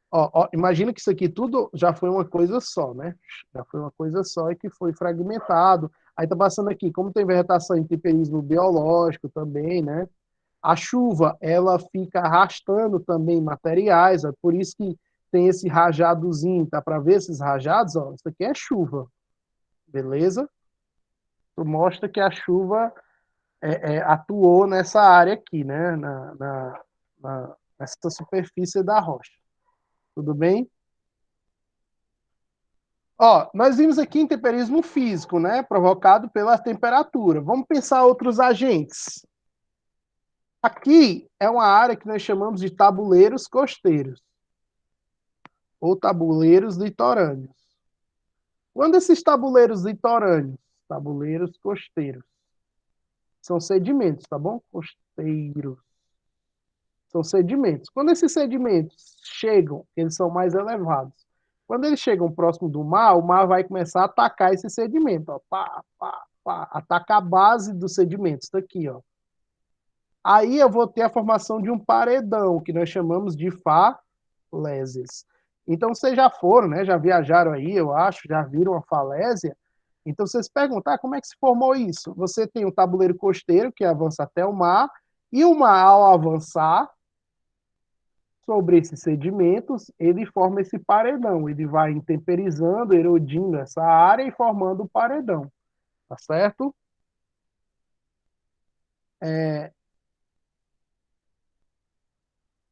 Ó, imagina que isso aqui tudo já foi uma coisa só, né? Já foi uma coisa só e que foi fragmentado. Aí tá passando aqui, como tem vegetação em temperismo biológico também, né? A chuva, ela fica arrastando também materiais, é por isso que tem esse rajadozinho, tá para ver esses rajados? Ó, isso aqui é chuva, beleza? Mostra que a chuva atuou nessa área aqui, né? Nessa superfície da rocha. Tudo bem? Ó, nós vimos aqui intemperismo físico, né? Provocado pela temperatura. Vamos pensar outros agentes. Aqui é uma área que nós chamamos de tabuleiros costeiros ou tabuleiros litorâneos. Quando esses tabuleiros litorâneos, tabuleiros costeiros, são sedimentos, tá bom? Costeiros. São sedimentos. Quando esses sedimentos chegam, eles são mais elevados. Quando eles chegam próximo do mar, o mar vai começar a atacar esse sedimento, ó, pá, pá, pá, ataca a base dos sedimentos, tá aqui, ó. Aí eu vou ter a formação de um paredão, que nós chamamos de falésias. Então vocês já foram, né? Já viajaram aí, eu acho, já viram a falésia. Então vocês perguntam, como é que se formou isso? Você tem um tabuleiro costeiro que avança até o mar, e o mar, ao avançar, sobre esses sedimentos, ele forma esse paredão. Ele vai intemperizando, erodindo essa área e formando o paredão. Tá certo?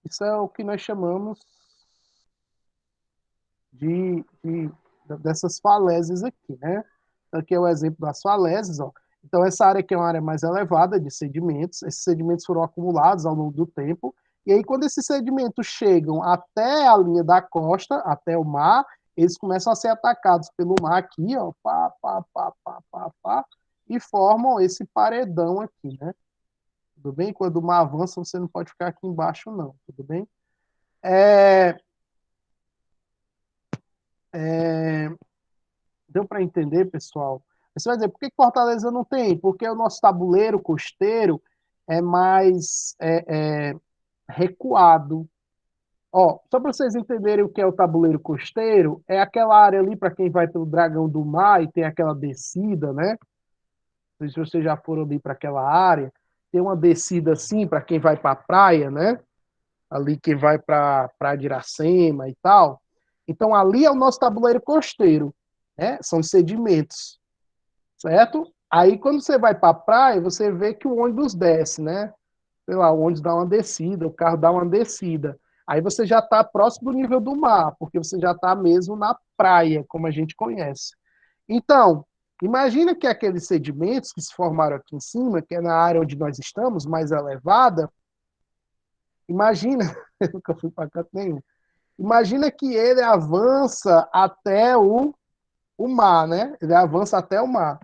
Isso é o que nós chamamos dessas falésias aqui, né? Aqui é o exemplo das falésias, ó. Então, essa área aqui é uma área mais elevada de sedimentos. Esses sedimentos foram acumulados ao longo do tempo. E aí, quando esses sedimentos chegam até a linha da costa, até o mar, eles começam a ser atacados pelo mar aqui, ó, pá, pá, pá, pá, pá, pá, e formam esse paredão aqui, né? Tudo bem? Quando o mar avança, você não pode ficar aqui embaixo, não. Tudo bem? Deu para entender, pessoal? Você vai dizer, por que Fortaleza não tem? Porque o nosso tabuleiro costeiro é mais recuado. Ó, só para vocês entenderem o que é o tabuleiro costeiro, é aquela área ali para quem vai pelo Dragão do Mar e tem aquela descida, né? Não sei se vocês já foram ali para aquela área. Tem uma descida assim para quem vai para a praia, né? Ali quem vai para de Iracema e tal. Então ali é o nosso tabuleiro costeiro, né? São os sedimentos, certo? Aí quando você vai para a praia, você vê que o ônibus desce, né? Sei lá, o ônibus dá uma descida, o carro dá uma descida. Aí você já está próximo do nível do mar, porque você já está mesmo na praia, como a gente conhece. Então, imagina que aqueles sedimentos que se formaram aqui em cima, que é na área onde nós estamos, mais elevada, imagina, eu nunca fui para canto nenhum, imagina que ele avança até o mar, né? Ele avança até o mar.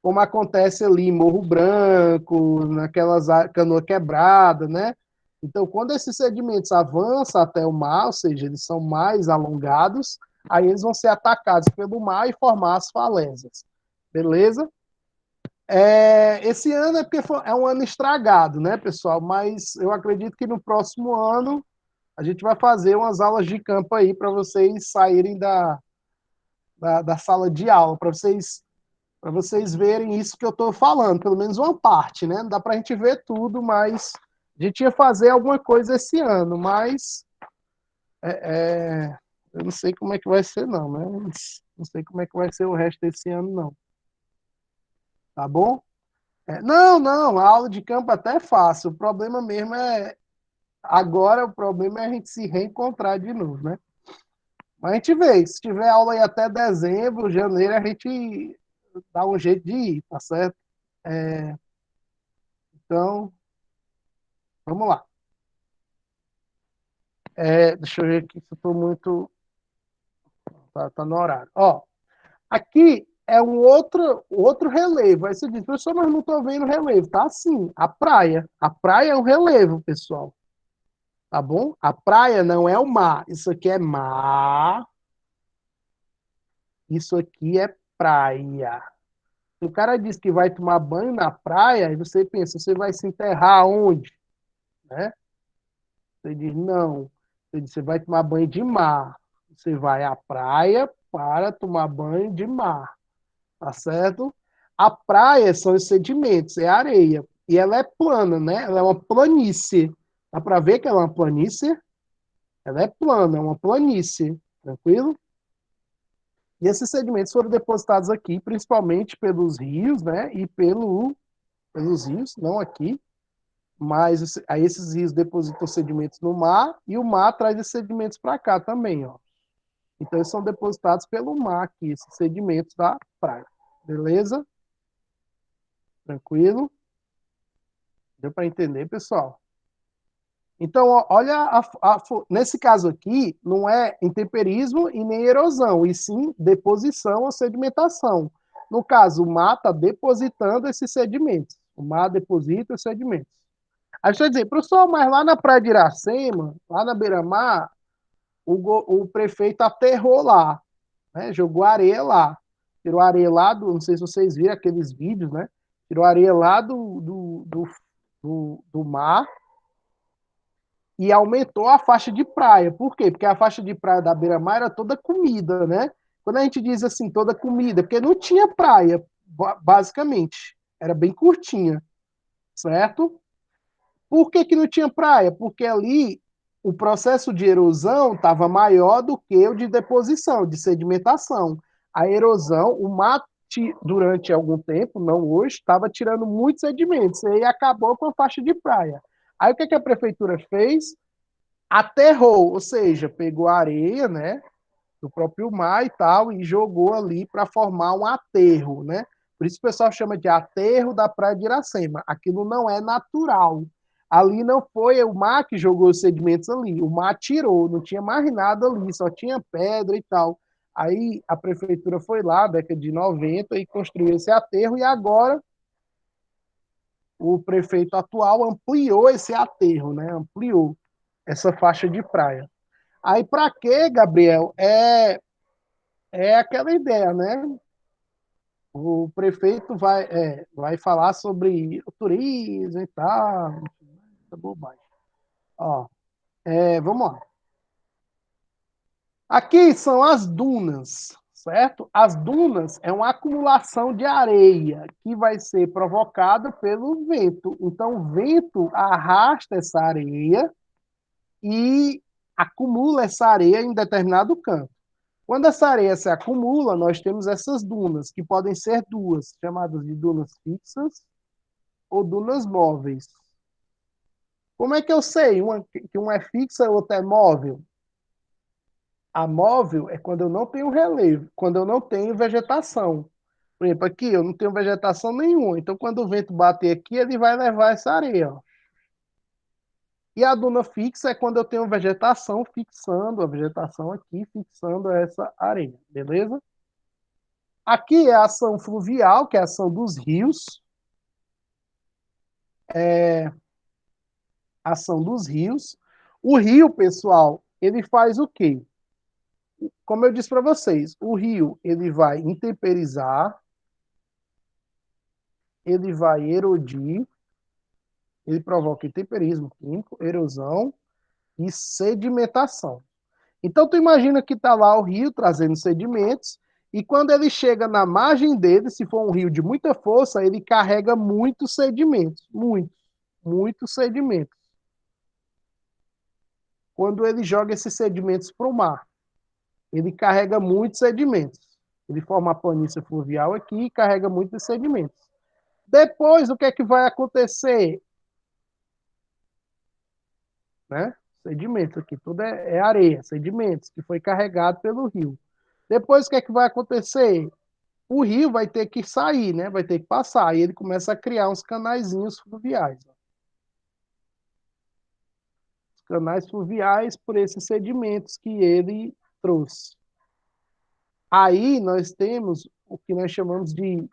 Como acontece ali em Morro Branco, naquelas Canoa Quebrada, né? Então, quando esses sedimentos avançam até o mar, ou seja, eles são mais alongados, aí eles vão ser atacados pelo mar e formar as falésias. Beleza? Esse ano é porque é um ano estragado, né, pessoal? Mas eu acredito que no próximo ano a gente vai fazer umas aulas de campo aí para vocês saírem da sala de aula, para vocês verem isso que eu estou falando, pelo menos uma parte, né? Não dá para a gente ver tudo, mas a gente ia fazer alguma coisa esse ano, mas eu não sei como é que vai ser, não, né? Não sei como é que vai ser o resto desse ano, não. Tá bom? Não, a aula de campo até é fácil. O problema mesmo agora o problema é a gente se reencontrar de novo, né? Mas a gente vê, se tiver aula aí até dezembro, janeiro, a gente dá um jeito de ir, tá certo? Então, vamos lá. Deixa eu ver aqui se eu estou muito. Tá no horário. Ó, aqui é um outro relevo. Aí você diz, professor, mas não estou vendo relevo. Tá assim, a praia. A praia é um relevo, pessoal. Tá bom? A praia não é o mar. Isso aqui é mar. Isso aqui é praia. Se o cara diz que vai tomar banho na praia, aí você pensa, você vai se enterrar onde? Né? Você diz, não. Você diz, você vai tomar banho de mar. Você vai à praia para tomar banho de mar. Tá certo? A praia são os sedimentos, é areia. E ela é plana, né? Ela é uma planície. Dá para ver que ela é uma planície? Ela é plana, é uma planície. Tranquilo? E esses sedimentos foram depositados aqui, principalmente pelos rios, né? E pelos rios, não aqui, mas aí esses rios depositam sedimentos no mar e o mar traz esses sedimentos para cá também, ó. Então eles são depositados pelo mar aqui, esses sedimentos da praia. Beleza? Tranquilo? Deu para entender, pessoal? Então, ó, olha, nesse caso aqui, não é intemperismo e nem erosão, e sim deposição ou sedimentação. No caso, o mar está depositando esses sedimentos. O mar deposita os sedimentos. Aí você vai dizer, professor, mas lá na Praia de Iracema, lá na beira-mar, o prefeito aterrou lá, né? Jogou areia lá. Tirou areia lá não sei se vocês viram aqueles vídeos, né? Tirou areia lá do mar e aumentou a faixa de praia. Por quê? Porque a faixa de praia da beira-mar era toda comida, né? Quando a gente diz assim, toda comida, porque não tinha praia, basicamente. Era bem curtinha, certo? Por que não tinha praia? Porque ali o processo de erosão estava maior do que o de deposição, de sedimentação. A erosão, o mar, durante algum tempo, não hoje, estava tirando muitos sedimentos, e aí acabou com a faixa de praia. Aí o que a prefeitura fez? Aterrou, ou seja, pegou a areia, né, do próprio mar e tal, e jogou ali para formar um aterro, né? Por isso o pessoal chama de aterro da Praia de Iracema. Aquilo não é natural. Ali não foi o mar que jogou os sedimentos ali, o mar tirou, não tinha mais nada ali, só tinha pedra e tal. Aí a prefeitura foi lá, década de 90, e construiu esse aterro, e agora o prefeito atual ampliou esse aterro, né? Ampliou essa faixa de praia. Aí para quê, Gabriel? É aquela ideia, né? O prefeito vai falar sobre o turismo e tal, essa bobagem. Ó, vamos lá. Aqui são as dunas, certo? As dunas é uma acumulação de areia que vai ser provocada pelo vento. Então, o vento arrasta essa areia e acumula essa areia em determinado canto. Quando essa areia se acumula, nós temos essas dunas, que podem ser duas, chamadas de dunas fixas ou dunas móveis. Como é que eu sei que uma é fixa e outra é móvel? A móvel é quando eu não tenho relevo, quando eu não tenho vegetação. Por exemplo, aqui eu não tenho vegetação nenhuma, então quando o vento bater aqui, ele vai levar essa areia. Ó. E a duna fixa é quando eu tenho vegetação fixando, a vegetação aqui fixando essa areia, beleza? Aqui é a ação fluvial, que é a ação dos rios. Ação dos rios. O rio, pessoal, ele faz o quê? Como eu disse para vocês, o rio ele vai intemperizar, ele vai erodir, ele provoca intemperismo químico, erosão e sedimentação. Então, tu imagina que está lá o rio trazendo sedimentos, e quando ele chega na margem dele, se for um rio de muita força, ele carrega muitos sedimentos, muitos sedimentos. Quando ele joga esses sedimentos para o mar, ele carrega muitos sedimentos. Ele forma a planície fluvial aqui e carrega muitos sedimentos. Depois, o que é que vai acontecer? Né? Sedimentos aqui, tudo é areia, sedimentos, que foi carregado pelo rio. Depois, o que é que vai acontecer? O rio vai ter que sair, né? Vai ter que passar. E ele começa a criar uns canaizinhos fluviais. Ó. Os canais fluviais por esses sedimentos que ele trouxe. Aí nós temos o que nós chamamos de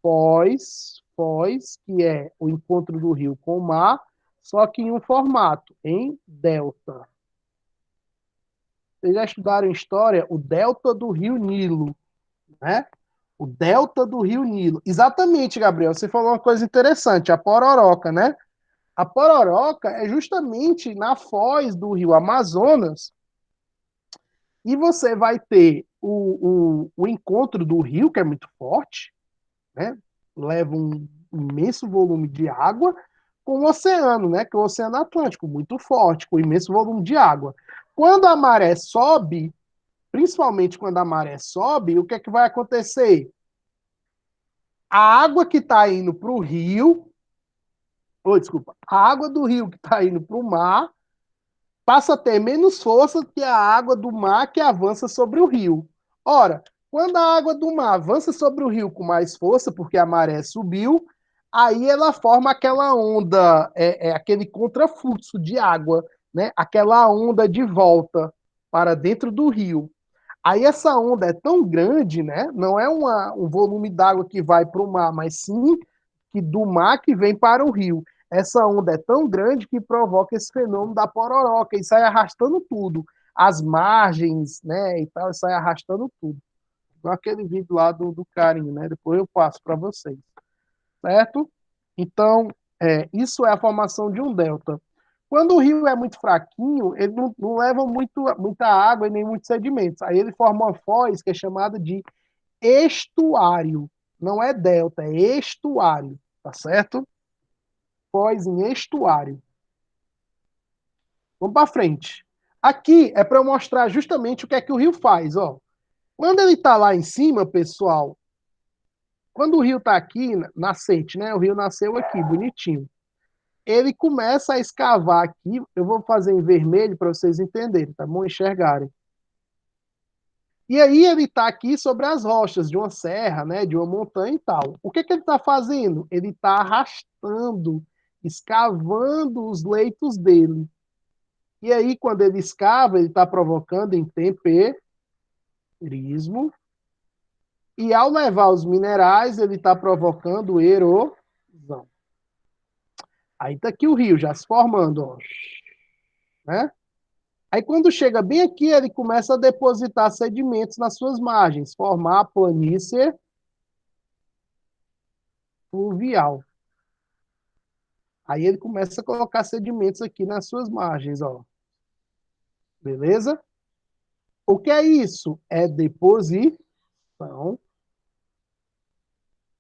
foz, que é o encontro do rio com o mar, só que em um formato, em delta. Vocês já estudaram história? O delta do rio Nilo, né? O delta do rio Nilo. Exatamente, Gabriel, você falou uma coisa interessante, a pororoca, né? A pororoca é justamente na foz do rio Amazonas, e você vai ter o encontro do rio, que é muito forte, né? Leva um imenso volume de água, com o oceano, né? Que é o Oceano Atlântico, muito forte, com imenso volume de água. Quando a maré sobe, principalmente quando a maré sobe, o que é que vai acontecer? A água que está indo para o rio, desculpa, a água do rio que está indo para o mar passa a ter menos força que a água do mar que avança sobre o rio. Ora, quando a água do mar avança sobre o rio com mais força, porque a maré subiu, aí ela forma aquela onda, aquele contrafluxo de água, né? Aquela onda de volta para dentro do rio. Aí essa onda é tão grande, né? Não é um volume d'água que vai para o mar, mas sim que do mar que vem para o rio. Essa onda é tão grande que provoca esse fenômeno da pororoca e sai arrastando tudo. As margens, né, e tal, e sai arrastando tudo. Igual aquele vídeo lá do carinho, né? Depois eu passo para vocês. Certo? Então, isso é a formação de um delta. Quando o rio é muito fraquinho, ele não leva muita água e nem muitos sedimentos. Aí ele forma uma foz que é chamada de estuário. Não é delta, é estuário. Tá certo? Foz em estuário. Vamos para frente. Aqui é para eu mostrar justamente o que é que o rio faz, ó. Quando ele está lá em cima, pessoal, quando o rio está aqui, nascente, né? O rio nasceu aqui, bonitinho. Ele começa a escavar aqui, eu vou fazer em vermelho para vocês entenderem, tá bom? Enxergarem. E aí ele está aqui sobre as rochas de uma serra, né, de uma montanha e tal. O que que ele está fazendo? Ele está arrastando, escavando os leitos dele. E aí, quando ele escava, ele está provocando intemperismo. E ao levar os minerais, ele está provocando erosão. Aí está aqui o rio já se formando, ó, né? Aí quando chega bem aqui, ele começa a depositar sedimentos nas suas margens, formar a planície fluvial. Aí ele começa a colocar sedimentos aqui nas suas margens, ó. Beleza? O que é isso? É deposição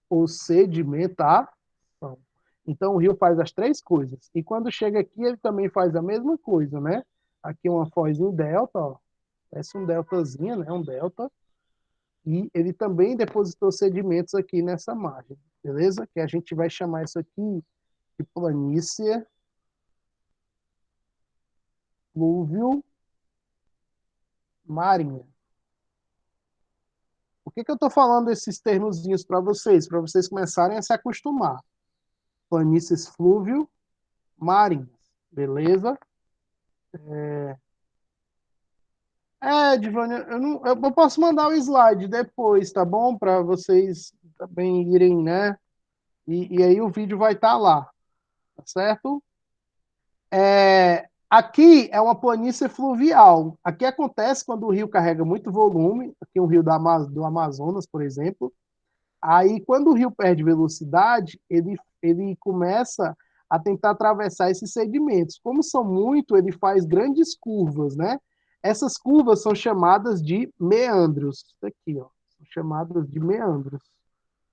ou sedimentação. Então o rio faz as três coisas. E quando chega aqui, ele também faz a mesma coisa, né? Aqui uma foz em delta, ó. Parece um deltazinho, né? Um delta. E ele também depositou sedimentos aqui nessa margem, beleza? Que a gente vai chamar isso aqui de planície flúvio marinha. Por que que eu estou falando esses termozinhos para vocês? Para vocês começarem a se acostumar. Planícies flúvio marinhas, beleza? Divânia, eu posso mandar o slide depois, tá bom? Para vocês também irem, né? E aí o vídeo vai estar lá, tá certo? Aqui é uma planície fluvial. Aqui acontece quando o rio carrega muito volume, aqui é um rio do Amazonas, por exemplo. Aí, quando o rio perde velocidade, ele começa a tentar atravessar esses sedimentos. Como são muito, ele faz grandes curvas, né? Essas curvas são chamadas de meandros. Isso aqui, ó, são chamadas de meandros.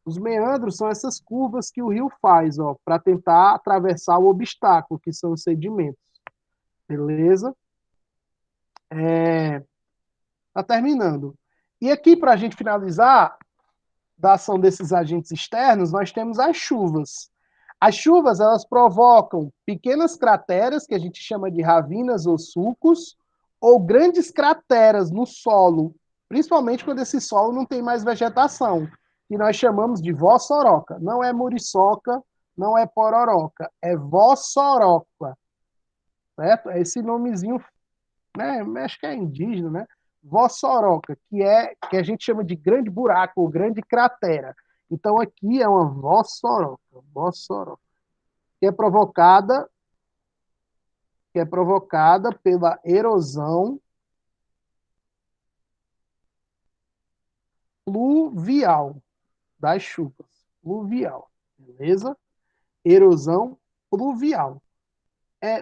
Os meandros são essas curvas que o rio faz, ó, para tentar atravessar o obstáculo, que são os sedimentos. Beleza? Tá terminando. E aqui, para a gente finalizar, da ação desses agentes externos, nós temos as chuvas. As chuvas, elas provocam pequenas crateras, que a gente chama de ravinas ou sulcos, ou grandes crateras no solo, principalmente quando esse solo não tem mais vegetação, que nós chamamos de vossoroca. Não é muriçoca, não é pororoca, é vossoroca, certo? É esse nomezinho, né? Acho que é indígena, né? Vossoroca, que a gente chama de grande buraco ou grande cratera. Então aqui é uma vossoroca, que é provocada pela erosão pluvial das chuvas, pluvial, beleza? Erosão pluvial.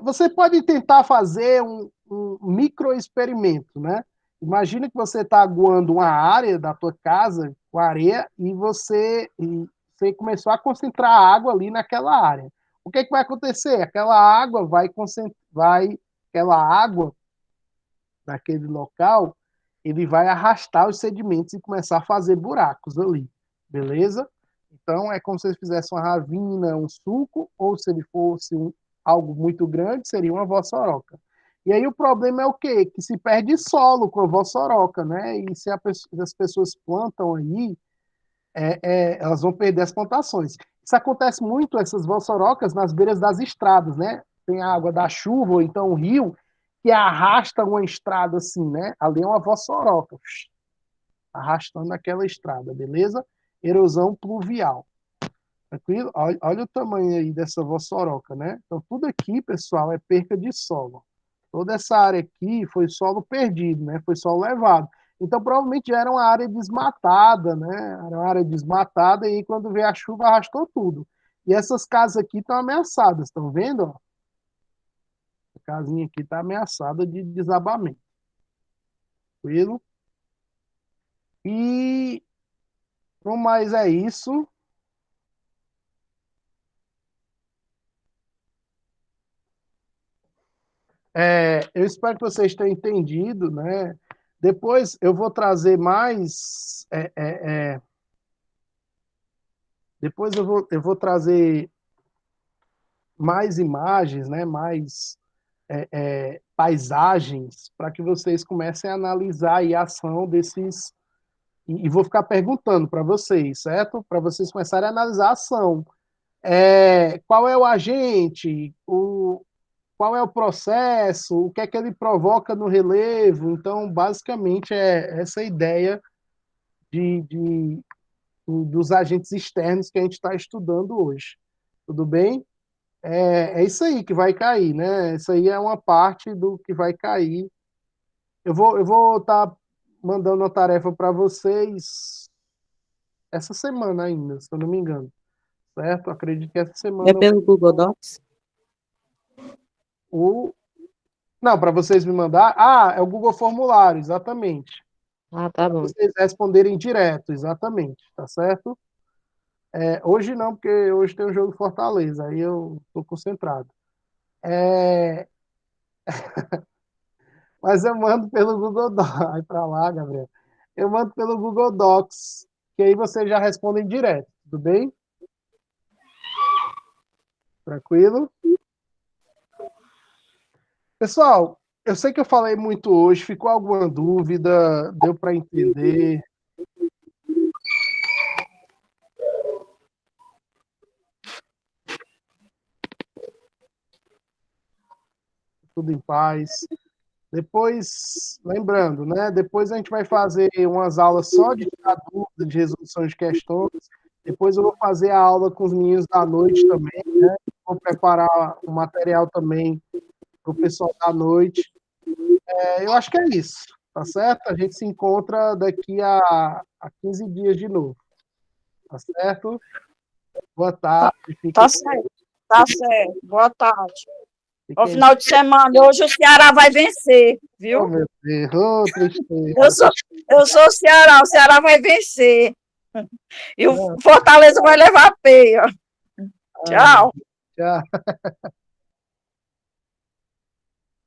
Você pode tentar fazer um microexperimento, né? Imagina que você está aguando uma área da tua casa com areia e você começou a concentrar água ali naquela área. O que, que vai acontecer? Aquela água aquela água naquele local, ele vai arrastar os sedimentos e começar a fazer buracos ali, beleza? Então, é como se ele fizesse uma ravina, um sulco, ou se ele fosse algo muito grande, seria uma vossoroca. E aí o problema é o quê? Que se perde solo com a vossoroca, né? E se as pessoas plantam aí, elas vão perder as plantações. Isso acontece muito, essas vossorocas, nas beiras das estradas, né? Tem a água da chuva, ou então o rio, que arrasta uma estrada assim, né? Ali é uma vossoroca, arrastando aquela estrada, beleza? Erosão pluvial. Tranquilo? Olha o tamanho aí dessa vossoroca, né? Então, tudo aqui, pessoal, é perca de solo. Toda essa área aqui foi solo perdido, né? Foi solo levado. Então, provavelmente já era uma área desmatada, né? Era uma área desmatada e aí, quando veio a chuva, arrastou tudo. E essas casas aqui estão ameaçadas, estão vendo? Ó? A casinha aqui está ameaçada de desabamento. Tranquilo? E, no mais, é isso. Eu espero que vocês tenham entendido, né? Depois eu vou trazer mais. Depois eu vou trazer mais imagens, né? Mais paisagens, para que vocês comecem a analisar aí a ação desses. E vou ficar perguntando para vocês, certo? Para vocês começarem a analisar a ação. Qual é o agente? Qual é o processo? O que é que ele provoca no relevo? Então, basicamente, é essa ideia dos agentes externos que a gente está estudando hoje. Tudo bem? É isso aí que vai cair, né? Isso aí é uma parte do que vai cair. Eu vou estar mandando a tarefa para vocês essa semana ainda, se eu não me engano. Certo? Acredito que essa semana. É pelo Google Docs? Não, para vocês me mandar. É o Google Formulário, exatamente. Tá Para bom. vocês responderem direto, exatamente, tá certo? Hoje não, porque hoje tem um jogo de Fortaleza, aí eu estou concentrado. Mas eu mando pelo Google Docs. Vai para lá, Gabriel. Eu mando pelo Google Docs, que aí vocês já respondem direto, tudo bem? Tranquilo? Pessoal, eu sei que eu falei muito hoje, ficou alguma dúvida? Deu para entender? Tudo em paz. Depois, lembrando, né? Depois a gente vai fazer umas aulas só de tirar dúvidas, de resolução de questões. Depois eu vou fazer a aula com os meninos da noite também, né? Vou preparar o material também para o pessoal da noite. Eu acho que é isso, tá certo? A gente se encontra daqui a 15 dias de novo, tá certo? Boa tarde. Tá certo, tá certo. Boa tarde. No Fiquem... final de semana, hoje o Ceará vai vencer, viu? Oh, meu Deus, tristeza. Eu sou o Ceará vai vencer. E o Fortaleza vai levar a peia. Tchau. Tchau.